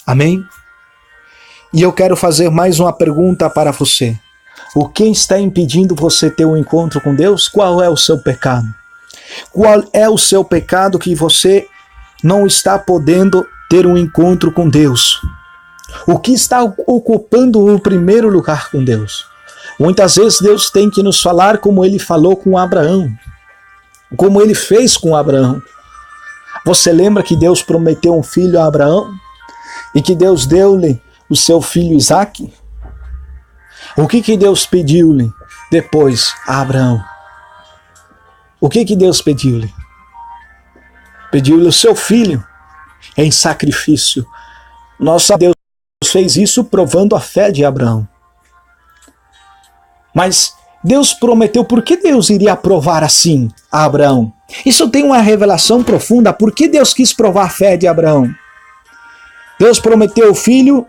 Amém? E eu quero fazer mais uma pergunta para você. O que está impedindo você ter um encontro com Deus? Qual é o seu pecado? Qual é o seu pecado que você não está podendo ter um encontro com Deus? O que está ocupando o primeiro lugar com Deus? Muitas vezes Deus tem que nos falar como Ele falou com Abraão, como Ele fez com Abraão. Você lembra que Deus prometeu um filho a Abraão? E que Deus deu-lhe o seu filho Isaque? O que Deus pediu-lhe depois a Abraão? O que Deus pediu-lhe? Pediu-lhe o seu filho em sacrifício. Nosso Deus fez isso provando a fé de Abraão. Mas Deus prometeu, por que Deus iria provar assim a Abraão? Isso tem uma revelação profunda. Por que Deus quis provar a fé de Abraão? Deus prometeu o filho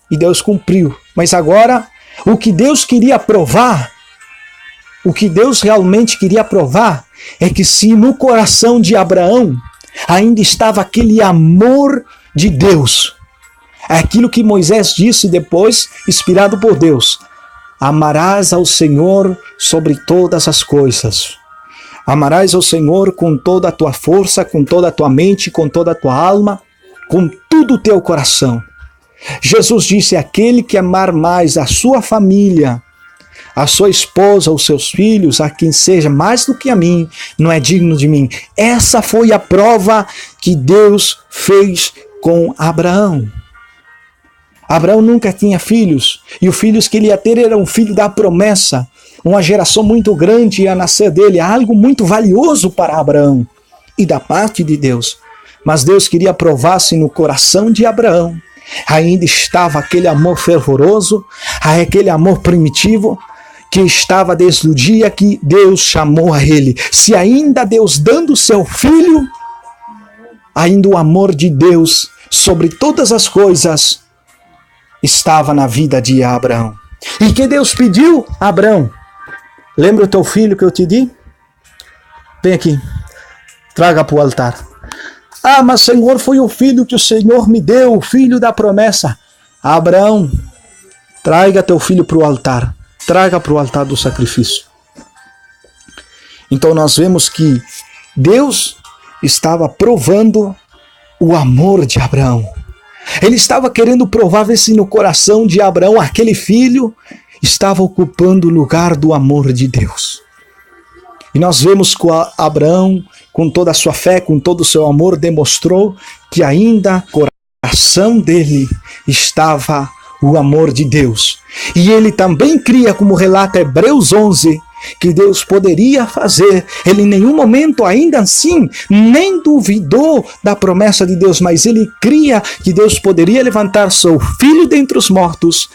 e Deus cumpriu. Mas agora, o que Deus queria provar, o que Deus realmente queria provar, é que se no coração de Abraão ainda estava aquele amor de Deus, é aquilo que Moisés disse depois, inspirado por Deus: amarás ao Senhor sobre todas as coisas. Amarás ao Senhor com toda a tua força, com toda a tua mente, com toda a tua alma, com todo o teu coração. Jesus disse: aquele que amar mais a sua família, a sua esposa, os seus filhos, a quem seja mais do que a mim, não é digno de mim. Essa foi a prova que Deus fez com Abraão. Abraão nunca tinha filhos, e os filhos que ele ia ter eram um filho da promessa. Uma geração muito grande ia nascer dele, algo muito valioso para Abraão e da parte de Deus. Mas Deus queria provar se no coração de Abraão ainda estava aquele amor fervoroso, aquele amor primitivo, que estava desde o dia que Deus chamou a ele. Se ainda Deus dando o seu filho, ainda o amor de Deus sobre todas as coisas estava na vida de Abraão. E que Deus pediu a Abraão? Lembra o teu filho que eu te di? Vem aqui, traga para o altar. Ah, mas Senhor, foi o filho que o Senhor me deu, o filho da promessa. Abraão, traga teu filho para o altar. Traga para o altar do sacrifício. Então nós vemos que Deus estava provando o amor de Abraão. Ele estava querendo provar ver se no coração de Abraão aquele filho estava ocupando o lugar do amor de Deus. E nós vemos que Abraão, com toda a sua fé, com todo o seu amor, demonstrou que ainda no coração dele estava o amor de Deus. E ele também cria, como relata Hebreus 11, que Deus poderia fazer. Ele em nenhum momento, ainda assim, nem duvidou da promessa de Deus, mas ele cria que Deus poderia levantar seu filho dentre os mortos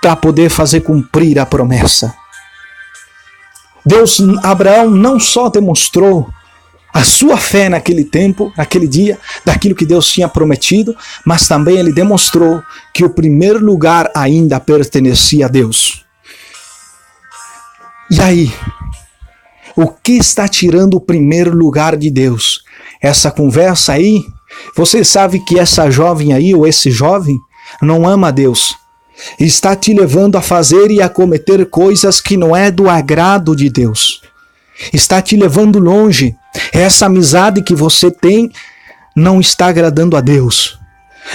para poder fazer cumprir a promessa. Abraão não só demonstrou a sua fé naquele tempo, naquele dia, daquilo que Deus tinha prometido, mas também ele demonstrou que o primeiro lugar ainda pertencia a Deus. E aí, o que está tirando o primeiro lugar de Deus? Essa conversa aí, você sabe que essa jovem aí, ou esse jovem, não ama a Deus. Está te levando a fazer e a cometer coisas que não é do agrado de Deus. Está te levando longe. Essa amizade que você tem não está agradando a Deus.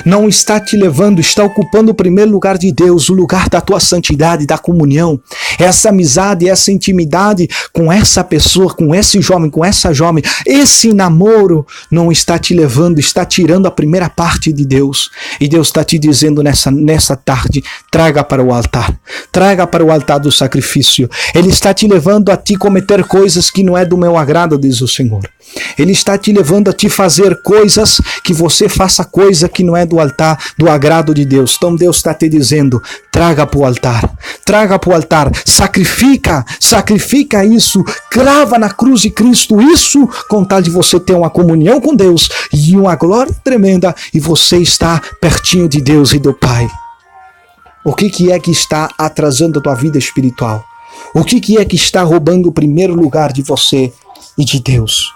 Não está te levando, está ocupando o primeiro lugar de Deus, o lugar da tua santidade, da comunhão. Essa amizade, essa intimidade com essa pessoa, com esse jovem, com essa jovem, esse namoro não está te levando, está tirando a primeira parte de Deus. E Deus está te dizendo nessa tarde, traga para o altar. Traga para o altar do sacrifício. Ele está te levando a te cometer coisas que não é do meu agrado, diz o Senhor. Ele está te levando a te fazer coisas que você faça coisa que não é do altar, do agrado de Deus. Então Deus está te dizendo, traga para o altar, sacrifica isso, crava na cruz de Cristo isso, com tal de você ter uma comunhão com Deus e uma glória tremenda, e você está pertinho de Deus e do Pai. O que é que está atrasando a tua vida espiritual? O que é que está roubando o primeiro lugar de você e de Deus?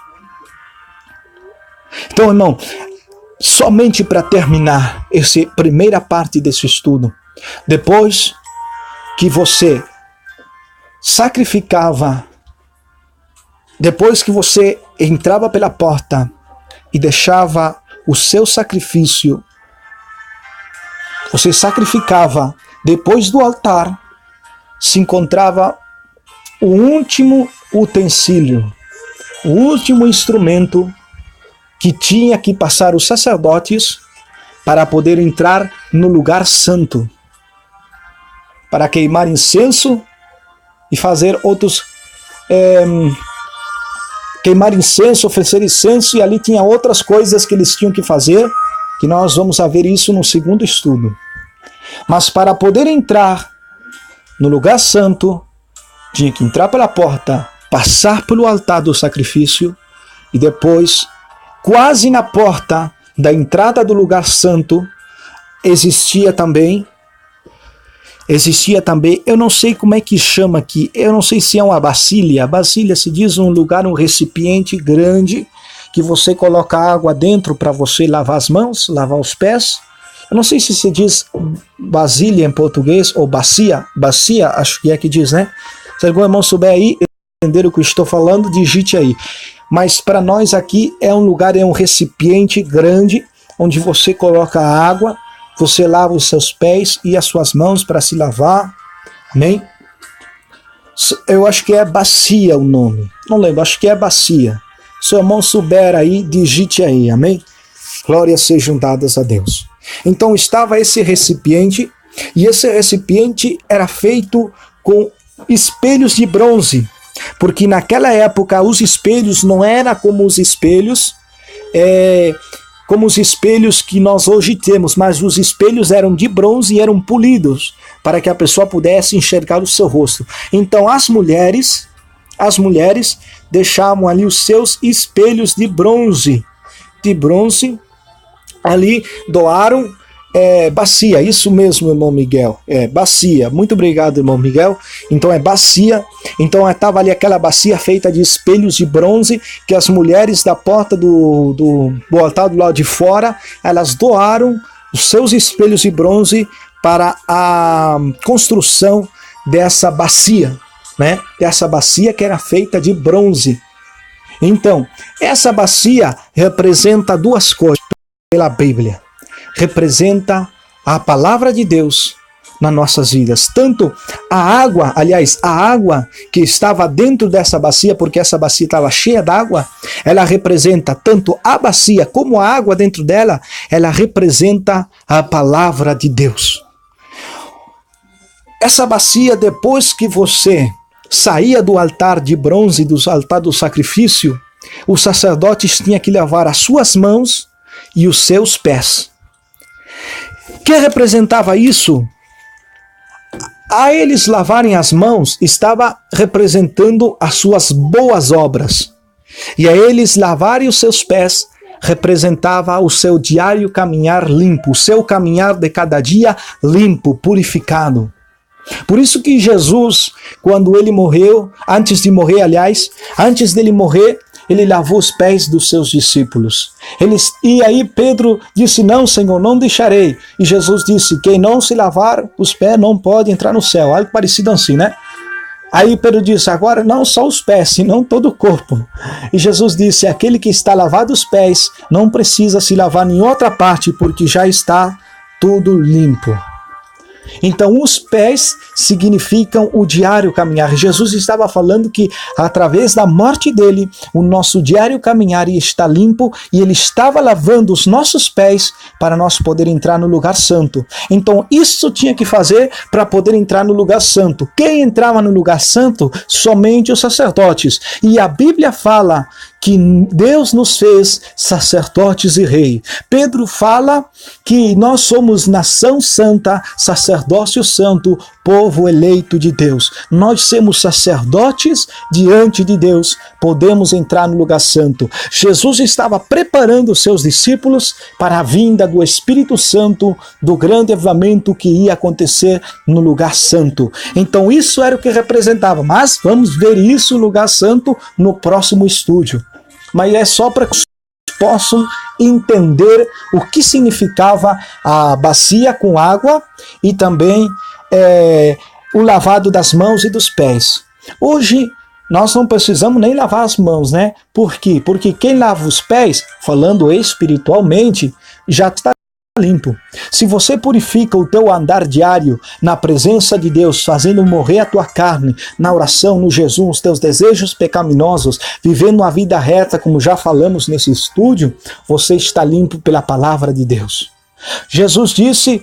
Então, irmão, somente para terminar essa primeira parte desse estudo, depois que você sacrificava, depois que você entrava pela porta e deixava o seu sacrifício, você sacrificava, depois do altar, se encontrava o último utensílio, o último instrumento que tinha que passar os sacerdotes para poder entrar no lugar santo, para queimar incenso e fazer outros... queimar incenso, oferecer incenso, e ali tinha outras coisas que eles tinham que fazer, que nós vamos ver isso no segundo estudo. Mas para poder entrar no lugar santo, tinha que entrar pela porta, passar pelo altar do sacrifício, e depois, quase na porta da entrada do lugar santo, existia também, eu não sei como é que chama aqui, eu não sei se é uma vasilha. A vasilha se diz um lugar, um recipiente grande, que você coloca água dentro para você lavar as mãos, lavar os pés. Eu não sei se se diz vasilha em português, ou bacia, acho que é que diz, né? Se algum irmão souber aí, entender o que eu estou falando, digite aí. Mas para nós aqui é um lugar, é um recipiente grande, onde você coloca a água, você lava os seus pés e as suas mãos para se lavar. Amém? Eu acho que é bacia o nome. Não lembro, acho que é bacia. Se o irmão souber aí, digite aí. Amém? Glórias sejam dadas a Deus. Então estava esse recipiente, e esse recipiente era feito com espelhos de bronze, porque naquela época os espelhos não eram como os espelhos que nós hoje temos, mas os espelhos eram de bronze e eram polidos, para que a pessoa pudesse enxergar o seu rosto. Então as mulheres deixavam ali os seus espelhos de bronze, ali doaram bacia, isso mesmo, irmão Miguel, bacia, muito obrigado, irmão Miguel. Então é bacia, então estava ali aquela bacia feita de espelhos de bronze, que as mulheres da porta do altar do lado de fora, elas doaram os seus espelhos de bronze para a construção dessa bacia, né? Dessa bacia que era feita de bronze. Então, essa bacia representa duas coisas pela Bíblia. Representa a palavra de Deus nas nossas vidas. Tanto a água que estava dentro dessa bacia, porque essa bacia estava cheia d'água, ela representa tanto a bacia como a água dentro dela, ela representa a palavra de Deus. Essa bacia, depois que você saía do altar de bronze, do altar do sacrifício, os sacerdotes tinham que lavar as suas mãos e os seus pés. Que representava isso? A eles lavarem as mãos, estava representando as suas boas obras. E a eles lavarem os seus pés, representava o seu diário caminhar limpo, o seu caminhar de cada dia limpo, purificado. Por isso que Jesus, quando ele morreu, antes dele morrer, ele lavou os pés dos seus discípulos. E aí Pedro disse, não, Senhor, não deixarei. E Jesus disse, quem não se lavar os pés não pode entrar no céu. Algo parecido assim, né? Aí Pedro disse, agora não só os pés, senão todo o corpo. E Jesus disse, aquele que está lavado os pés não precisa se lavar em outra parte, porque já está tudo limpo. Então os pés significam o diário caminhar. Jesus estava falando que através da morte dele, o nosso diário caminhar está limpo, e ele estava lavando os nossos pés para nós poder entrar no lugar santo. Então isso tinha que fazer para poder entrar no lugar santo. Quem entrava no lugar santo? Somente os sacerdotes. E a Bíblia fala que Deus nos fez sacerdotes e rei. Pedro fala que nós somos nação santa, sacerdócio santo, povo eleito de Deus. Nós somos sacerdotes diante de Deus, podemos entrar no lugar santo. Jesus estava preparando os seus discípulos para a vinda do Espírito Santo, do grande avivamento que ia acontecer no lugar santo. Então isso era o que representava, mas vamos ver isso no lugar santo no próximo estúdio. Mas é só para que possam entender o que significava a bacia com água e também o lavado das mãos e dos pés. Hoje nós não precisamos nem lavar as mãos, né? Por quê? Porque quem lava os pés, falando espiritualmente, já está limpo. Se você purifica o teu andar diário na presença de Deus, fazendo morrer a tua carne, na oração, no jejum, os teus desejos pecaminosos, vivendo uma vida reta, como já falamos nesse estúdio, você está limpo pela palavra de Deus. Jesus disse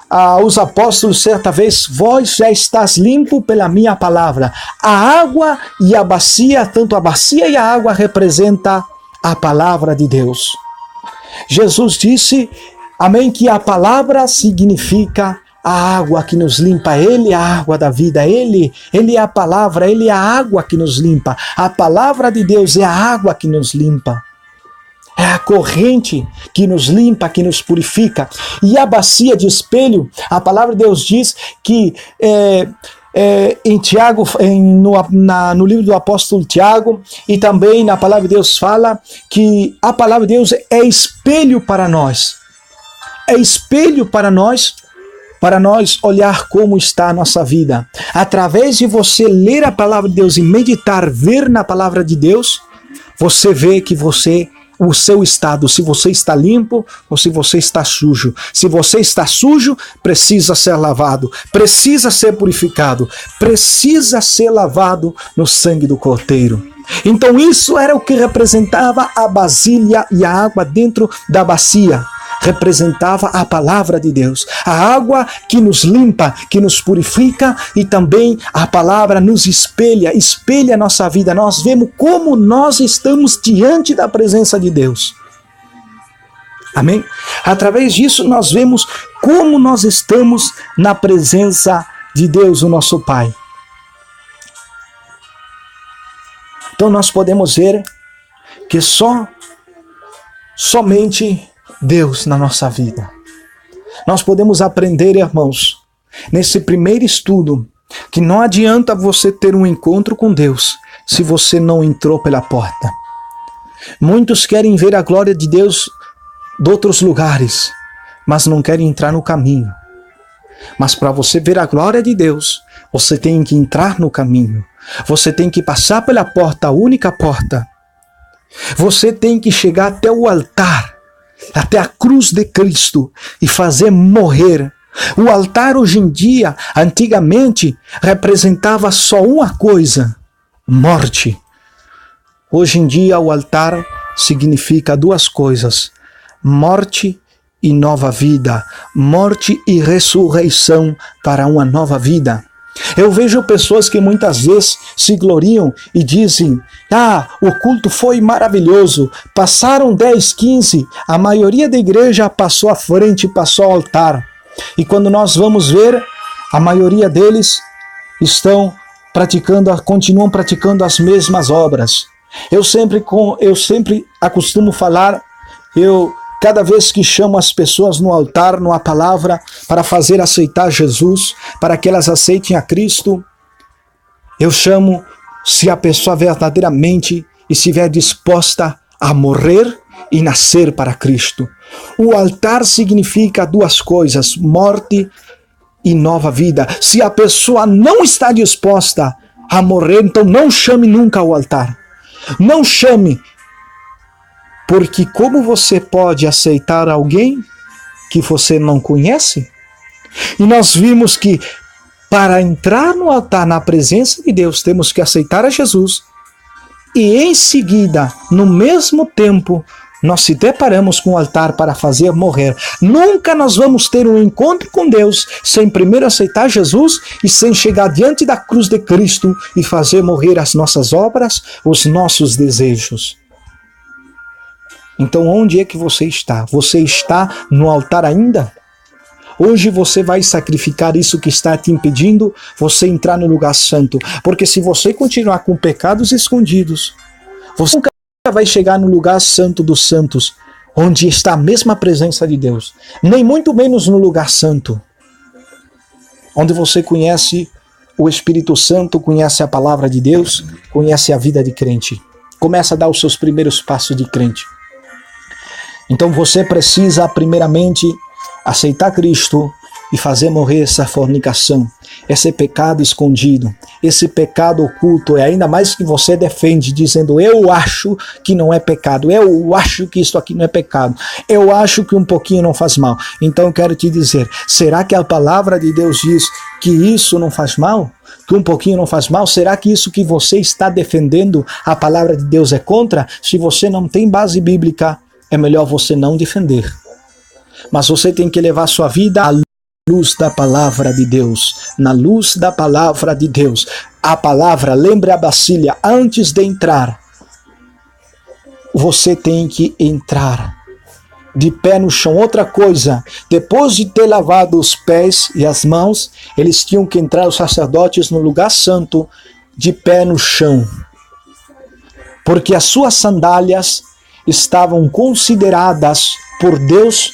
aos apóstolos certa vez: vós já estás limpo pela minha palavra. A água e a bacia, tanto a bacia e a água representa a palavra de Deus. Jesus disse, amém, que a palavra significa a água que nos limpa. Ele é a água da vida, Ele é a palavra, Ele é a água que nos limpa. A palavra de Deus é a água que nos limpa. É a corrente que nos limpa, que nos purifica. E a bacia de espelho, a palavra de Deus diz que em Tiago, no livro do apóstolo Tiago, e também na palavra de Deus fala que a palavra de Deus é espelho para nós. É espelho para nós olhar como está a nossa vida. Através de você ler a palavra de Deus e meditar, ver na palavra de Deus, você vê que o seu estado, se você está limpo ou se você está sujo. Se você está sujo, precisa ser lavado, precisa ser purificado, precisa ser lavado no sangue do Cordeiro. Então isso era o que representava a vasilha e a água dentro da bacia. Representava a palavra de Deus, a água que nos limpa, que nos purifica, e também a palavra nos espelha a nossa vida. Nós vemos como nós estamos diante da presença de Deus. Amém? Através disso nós vemos como nós estamos na presença de Deus, o nosso Pai. Então nós podemos ver que somente Deus na nossa vida. Nós podemos aprender, irmãos, nesse primeiro estudo, que não adianta você ter um encontro com Deus se você não entrou pela porta. Muitos querem ver a glória de Deus de outros lugares, mas não querem entrar no caminho. Mas para você ver a glória de Deus, você tem que entrar no caminho. Você tem que passar pela porta, a única porta. Você tem que chegar até o altar, até a cruz de Cristo, e fazer morrer. O altar hoje em dia, antigamente, representava só uma coisa: morte. Hoje em dia o altar significa duas coisas: morte e nova vida, morte e ressurreição para uma nova vida. Eu vejo pessoas que muitas vezes se gloriam e dizem: o culto foi maravilhoso, passaram 10, 15, a maioria da igreja passou à frente, passou ao altar. E quando nós vamos ver, a maioria deles continuam praticando as mesmas obras. Eu sempre acostumo falar, cada vez que chamo as pessoas no altar, numa palavra, para fazer aceitar Jesus, para que elas aceitem a Cristo, eu chamo se a pessoa verdadeiramente estiver disposta a morrer e nascer para Cristo. O altar significa duas coisas: morte e nova vida. Se a pessoa não está disposta a morrer, então não chame nunca ao altar. Não chame. Porque como você pode aceitar alguém que você não conhece? E nós vimos que para entrar no altar, na presença de Deus, temos que aceitar a Jesus. E em seguida, no mesmo tempo, nós se deparamos com o altar para fazer morrer, nunca nós vamos ter um encontro com Deus sem primeiro aceitar Jesus e sem chegar diante da cruz de Cristo e fazer morrer as nossas obras, os nossos desejos. Então onde é que você está? Você está no altar ainda? Hoje você vai sacrificar isso que está te impedindo você entrar no lugar santo, porque se você continuar com pecados escondidos, você nunca vai chegar no lugar santo dos santos, onde está a mesma presença de Deus, nem muito menos no lugar santo, onde você conhece o Espírito Santo, conhece a palavra de Deus, conhece a vida de crente, começa a dar os seus primeiros passos de crente. Então você precisa primeiramente aceitar Cristo e fazer morrer essa fornicação, esse pecado escondido, esse pecado oculto, e ainda mais que você defende, dizendo, eu acho que não é pecado, eu acho que isso aqui não é pecado, eu acho que um pouquinho não faz mal. Então eu quero te dizer, será que a palavra de Deus diz que isso não faz mal? Que um pouquinho não faz mal? Será que isso que você está defendendo, a palavra de Deus é contra? Se você não tem base bíblica, é melhor você não defender. Mas você tem que levar sua vida à luz da palavra de Deus, na luz da palavra de Deus. A palavra, lembre a Basília, antes de entrar, você tem que entrar de pé no chão. Outra coisa, depois de ter lavado os pés e as mãos, eles tinham que entrar, os sacerdotes, no lugar santo, de pé no chão, porque as suas sandálias estavam consideradas por Deus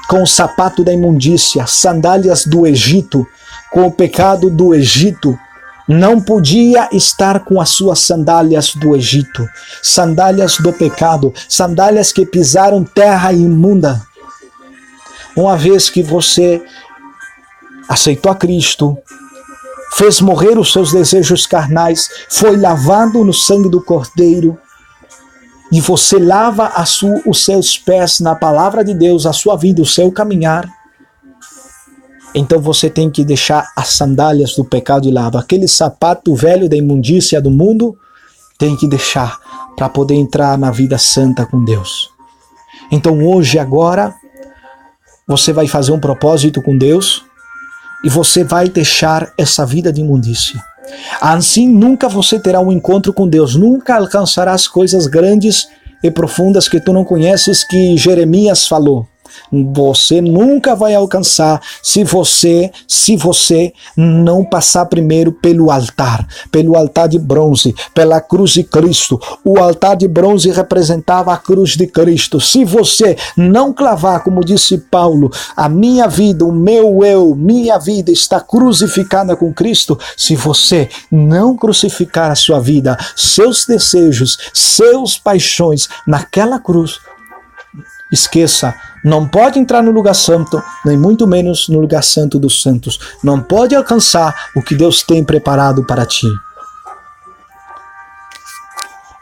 com o sapato da imundícia, sandálias do Egito, com o pecado do Egito. Não podia estar com as suas sandálias do Egito, sandálias do pecado, sandálias que pisaram terra imunda. Uma vez que você aceitou a Cristo, fez morrer os seus desejos carnais, foi lavado no sangue do Cordeiro, e você lava os seus pés na palavra de Deus, a sua vida, o seu caminhar, então você tem que deixar as sandálias do pecado de lado. Aquele sapato velho da imundícia do mundo, tem que deixar para poder entrar na vida santa com Deus. Então hoje, agora, você vai fazer um propósito com Deus e você vai deixar essa vida de imundícia. Assim nunca você terá um encontro com Deus, nunca alcançarás coisas grandes e profundas que tu não conheces, que Jeremias falou. Você nunca vai alcançar se você não passar primeiro pelo altar de bronze, pela cruz de Cristo. O altar de bronze representava a cruz de Cristo. Se você não clavar, como disse Paulo, a minha vida, o meu eu, minha vida está crucificada com Cristo, se você não crucificar a sua vida, seus desejos, seus paixões naquela cruz, esqueça, não pode entrar no lugar santo, nem muito menos no lugar santo dos santos. Não pode alcançar o que Deus tem preparado para ti.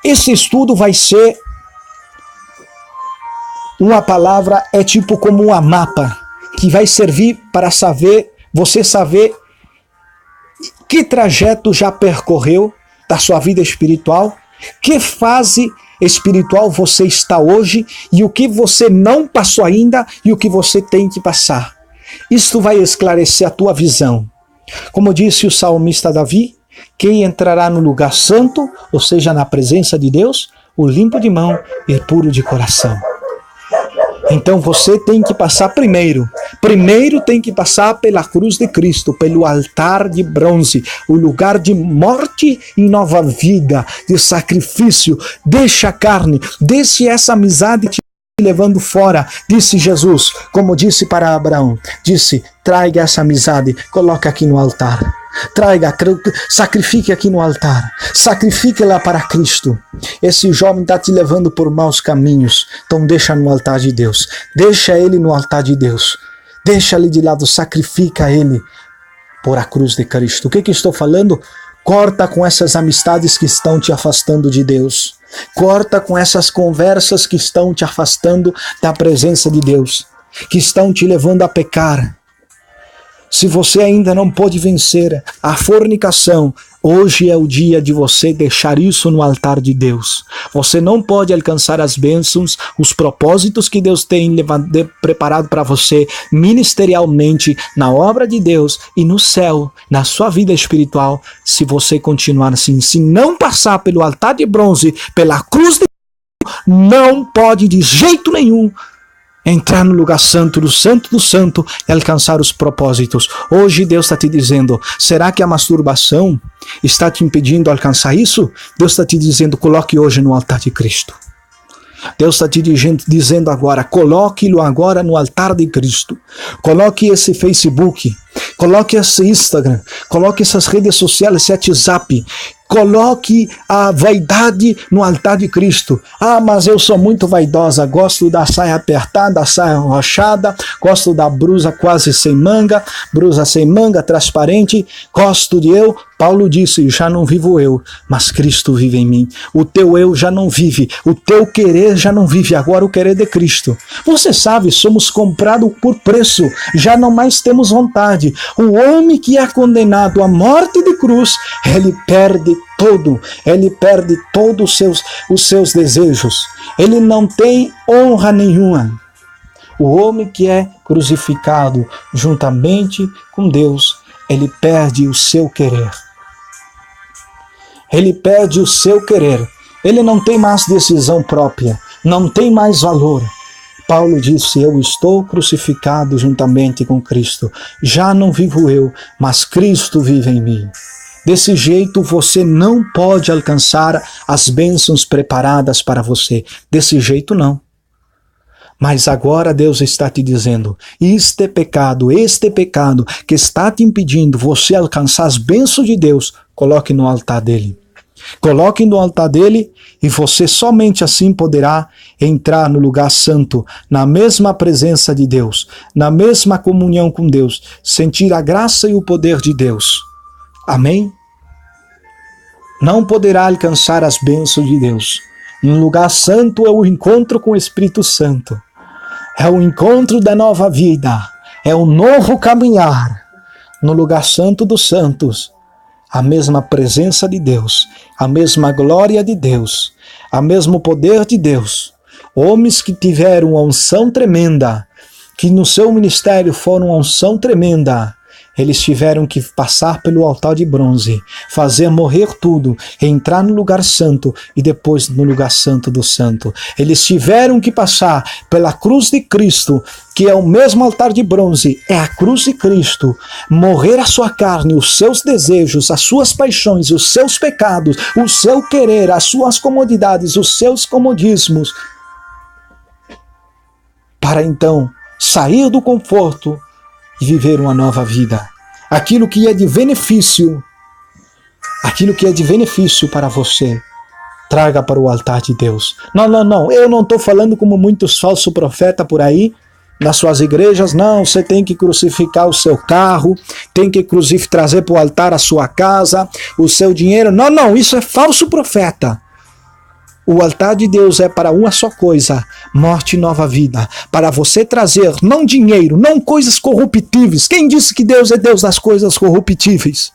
Esse estudo vai ser uma palavra, é tipo como um mapa, que vai servir para você saber que trajeto já percorreu da sua vida espiritual, que fase espiritual você está hoje e o que você não passou ainda e o que você tem que passar. Isto vai esclarecer a tua visão. Como disse o salmista Davi, quem entrará no lugar santo, ou seja, na presença de Deus, o limpo de mão e puro de coração. Então você tem que passar primeiro tem que passar pela cruz de Cristo, pelo altar de bronze, o lugar de morte e nova vida, de sacrifício. Deixa a carne, deixe essa amizade te levando fora, disse Jesus, como disse para Abraão, disse, traga essa amizade, coloca aqui no altar. Traga, sacrifique aqui no altar, sacrifique-la para Cristo. Esse jovem está te levando por maus caminhos, então deixa no altar de Deus, deixa ele no altar de Deus, deixa ele de lado, sacrifica ele por a cruz de Cristo. O que estou falando? Corta com essas amistades que estão te afastando de Deus, corta com essas conversas que estão te afastando da presença de Deus, que estão te levando a pecar. Se você ainda não pode vencer a fornicação, hoje é o dia de você deixar isso no altar de Deus. Você não pode alcançar as bênçãos, os propósitos que Deus tem preparado para você ministerialmente, na obra de Deus e no céu, na sua vida espiritual, se você continuar assim. Se não passar pelo altar de bronze, pela cruz de Deus, não pode de jeito nenhum entrar no lugar santo do santo e alcançar os propósitos. Hoje Deus está te dizendo, será que a masturbação está te impedindo de alcançar isso? Deus está te dizendo, coloque hoje no altar de Cristo. Deus está te dizendo agora, coloque-lo agora no altar de Cristo. Coloque esse Facebook, coloque esse Instagram, coloque essas redes sociais, esse WhatsApp. Coloque a vaidade no altar de Cristo. Ah, mas eu sou muito vaidosa, gosto da saia apertada, da saia arrochada, gosto da blusa quase sem manga, blusa sem manga, transparente, gosto de eu. Paulo disse, já não vivo eu, mas Cristo vive em mim. O teu eu já não vive, o teu querer já não vive, agora o querer de Cristo. Você sabe, somos comprados por preço, já não mais temos vontade. O homem que é condenado à morte de cruz, ele perde todos os seus desejos. Ele não tem honra nenhuma. O homem que é crucificado juntamente com Deus, ele perde o seu querer. Ele perde o seu querer. Ele não tem mais decisão própria, não tem mais valor. Paulo disse, eu estou crucificado juntamente com Cristo. Já não vivo eu, mas Cristo vive em mim. Desse jeito você não pode alcançar as bênçãos preparadas para você. Desse jeito não. Mas agora Deus está te dizendo, este pecado que está te impedindo você alcançar as bênçãos de Deus, coloque no altar dele. Coloque no altar dele e você somente assim poderá entrar no lugar santo, na mesma presença de Deus, na mesma comunhão com Deus, sentir a graça e o poder de Deus. Amém? Não poderá alcançar as bênçãos de Deus. Um lugar santo é o encontro com o Espírito Santo. É o encontro da nova vida. É o novo caminhar. No lugar santo dos santos, a mesma presença de Deus, a mesma glória de Deus, o mesmo poder de Deus. Homens que tiveram uma unção tremenda, que no seu ministério foram uma unção tremenda, eles tiveram que passar pelo altar de bronze, fazer morrer tudo, entrar no lugar santo e depois no lugar santo do santo. Eles tiveram que passar pela cruz de Cristo, que é o mesmo altar de bronze, é a cruz de Cristo, morrer a sua carne, os seus desejos, as suas paixões, os seus pecados, o seu querer, as suas comodidades, os seus comodismos, para então sair do conforto e viver uma nova vida. Aquilo que é de benefício para você, traga para o altar de Deus. Não, eu não estou falando como muitos falsos profetas por aí, nas suas igrejas. Não, você tem que crucificar o seu carro, tem que trazer para o altar a sua casa, o seu dinheiro. Não, isso é falso profeta. O altar de Deus é para uma só coisa, morte e nova vida. Para você trazer, não dinheiro, não coisas corruptíveis. Quem disse que Deus é Deus das coisas corruptíveis?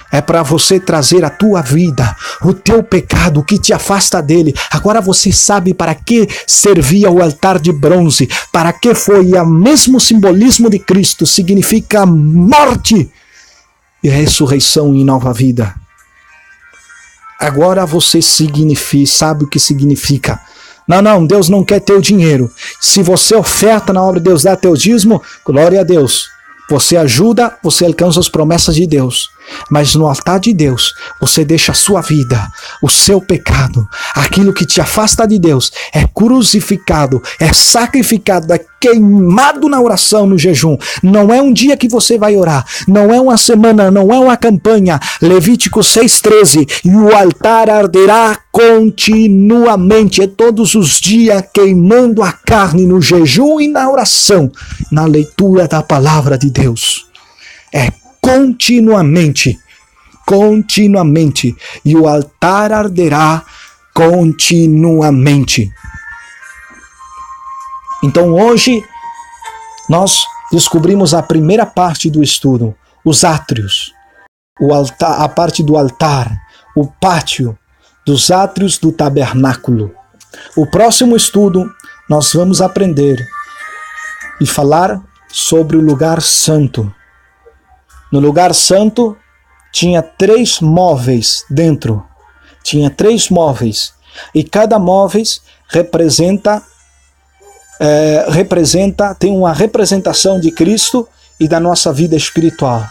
É para você trazer a tua vida, o teu pecado que te afasta dele. Agora você sabe para que servia o altar de bronze, para que foi o mesmo simbolismo de Cristo, significa morte e ressurreição e nova vida. Agora você sabe o que significa. Não, Deus não quer teu dinheiro. Se você oferta na obra de Deus, dá teu dízimo, glória a Deus. Você ajuda, você alcança as promessas de Deus. Mas no altar de Deus, você deixa a sua vida, o seu pecado, aquilo que te afasta de Deus, é crucificado, é sacrificado, é queimado na oração, no jejum. Não é um dia que você vai orar, não é uma semana, não é uma campanha. Levítico 6,13, e o altar arderá continuamente, é todos os dias queimando a carne no jejum e na oração, na leitura da palavra de Deus. É continuamente, e o altar arderá continuamente. Então hoje nós descobrimos a primeira parte do estudo, os átrios, o altar, a parte do altar, o pátio dos átrios do tabernáculo. O próximo estudo nós vamos aprender e falar sobre o lugar santo. No lugar santo tinha 3 móveis dentro. Tinha 3 móveis. E cada móveis tem uma representação de Cristo e da nossa vida espiritual.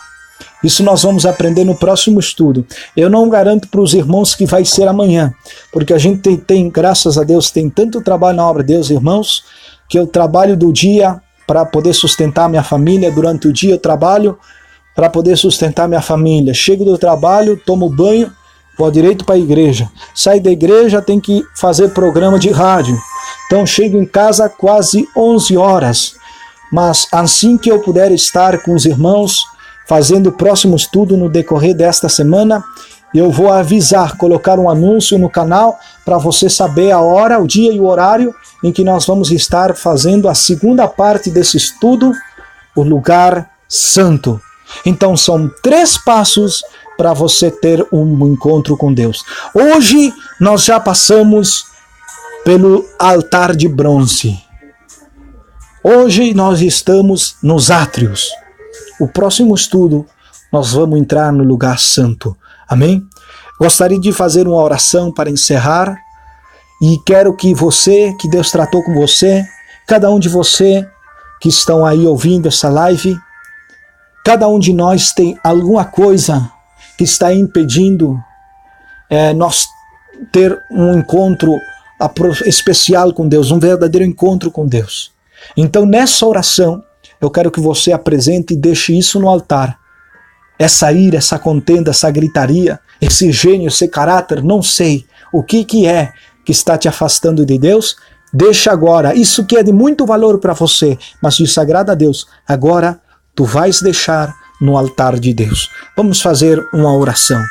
Isso nós vamos aprender no próximo estudo. Eu não garanto para os irmãos que vai ser amanhã, porque a gente tem, graças a Deus, tem tanto trabalho na obra de Deus, irmãos, que eu trabalho do dia para poder sustentar minha família. Durante o dia eu trabalho para poder sustentar minha família. Chego do trabalho, tomo banho, vou direito para a igreja. Saio da igreja, tenho que fazer programa de rádio. Então chego em casa quase 11 horas. Mas assim que eu puder estar com os irmãos, fazendo o próximo estudo no decorrer desta semana, eu vou avisar, colocar um anúncio no canal para você saber a hora, o dia e o horário em que nós vamos estar fazendo a segunda parte desse estudo, o lugar santo. Então são 3 passos para você ter um encontro com Deus. Hoje nós já passamos pelo altar de bronze. Hoje nós estamos nos átrios. O próximo estudo nós vamos entrar no lugar santo. Amém? Gostaria de fazer uma oração para encerrar e quero que você, que Deus tratou com você, cada um de você que estão aí ouvindo essa live, cada um de nós tem alguma coisa que está impedindo nós ter um encontro especial com Deus, um verdadeiro encontro com Deus. Então, nessa oração, eu quero que você apresente e deixe isso no altar. Essa ira, essa contenda, essa gritaria, esse gênio, esse caráter, não sei o que é que está te afastando de Deus. Deixa agora, isso que é de muito valor para você, mas isso agrada a Deus. Agora, tu vais deixar no altar de Deus. Vamos fazer uma oração.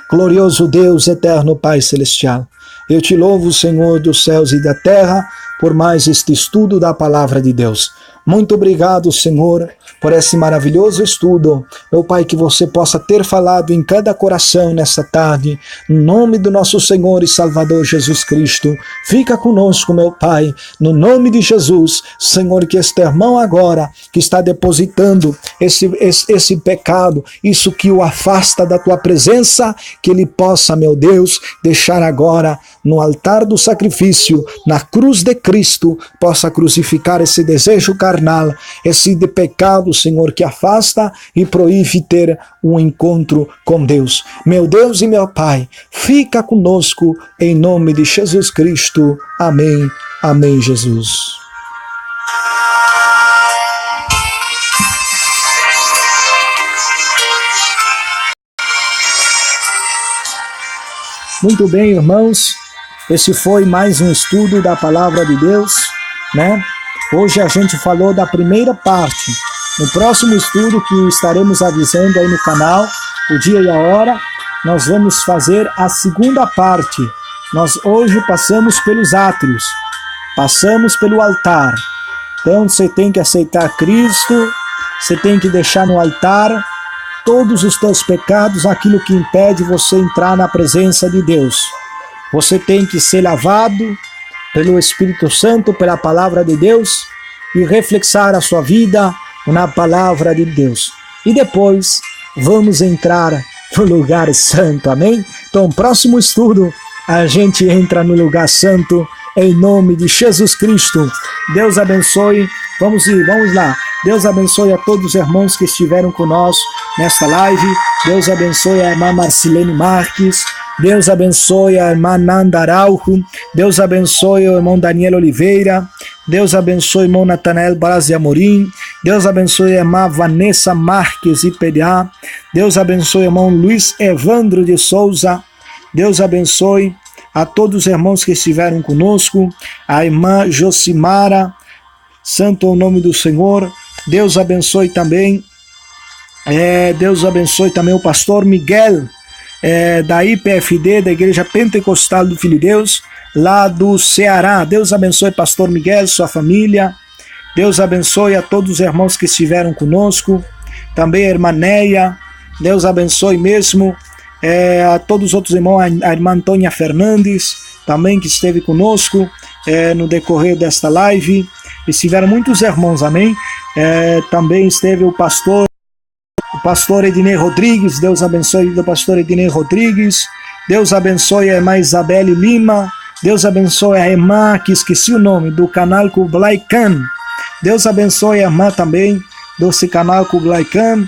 Glorioso Deus, eterno Pai Celestial, eu te louvo, Senhor dos céus e da terra, por mais este estudo da palavra de Deus. Muito obrigado, Senhor, por esse maravilhoso estudo. Meu Pai, que você possa ter falado em cada coração nessa tarde. Em nome do nosso Senhor e Salvador Jesus Cristo, fica conosco, meu Pai. No nome de Jesus, Senhor, que este irmão agora, que está depositando esse pecado, isso que o afasta da tua presença, que ele possa, meu Deus, deixar agora no altar do sacrifício, na cruz de Cristo, possa crucificar esse desejo carnal, esse de pecado, Senhor, que afasta e proíbe ter um encontro com Deus. Meu Deus e meu Pai, fica conosco em nome de Jesus Cristo. Amém. Amém, Jesus. Muito bem, irmãos. Esse foi mais um estudo da Palavra de Deus, né? Hoje a gente falou da primeira parte. No próximo estudo que estaremos avisando aí no canal, o dia e a hora, nós vamos fazer a segunda parte. Nós hoje passamos pelos átrios, passamos pelo altar. Então você tem que aceitar Cristo, você tem que deixar no altar todos os teus pecados, aquilo que impede você entrar na presença de Deus. Você tem que ser lavado pelo Espírito Santo, pela palavra de Deus, e reflexar a sua vida na palavra de Deus. E depois vamos entrar no lugar santo, amém? Então, próximo estudo, a gente entra no lugar santo, em nome de Jesus Cristo. Deus abençoe. Vamos lá. Deus abençoe a todos os irmãos que estiveram conosco nesta live. Deus abençoe a irmã Marcilene Marques. Deus abençoe a irmã Nanda Araujo. Deus abençoe o irmão Daniel Oliveira. Deus abençoe o irmão Natanael Braz de Amorim. Deus abençoe a irmã Vanessa Marques IPDA. Deus abençoe o irmão Luiz Evandro de Souza. Deus abençoe a todos os irmãos que estiveram conosco. A irmã Josimara. Santo é o nome do Senhor. Deus abençoe também. Deus abençoe também o pastor Miguel, da IPFD, da Igreja Pentecostal do Filho de Deus, lá do Ceará. Deus abençoe pastor Miguel, sua família. Deus abençoe a todos os irmãos que estiveram conosco. Também a irmã Neia, Deus abençoe mesmo. A todos os outros irmãos, a irmã Antônia Fernandes, também que esteve conosco no decorrer desta live. Estiveram muitos irmãos, amém? Também esteve o pastor Ednei Rodrigues, Deus abençoe o pastor Ednei Rodrigues. Deus abençoe a irmã Isabelle Lima. Deus abençoe a irmã, que esqueci o nome, do canal Kublai Khan. Deus abençoe a irmã também desse canal Kublai Khan,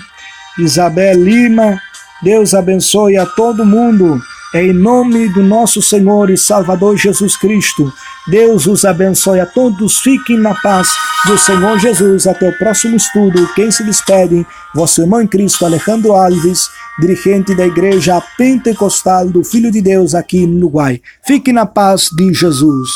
Isabel Lima. Deus abençoe a todo mundo, em nome do nosso Senhor e Salvador Jesus Cristo. Deus os abençoe a todos, fiquem na paz do Senhor Jesus. Até o próximo estudo. Quem se despede, vosso irmão em Cristo, Alejandro Alves, dirigente da Igreja Pentecostal do Filho de Deus aqui no Uruguai. Fique na paz de Jesus.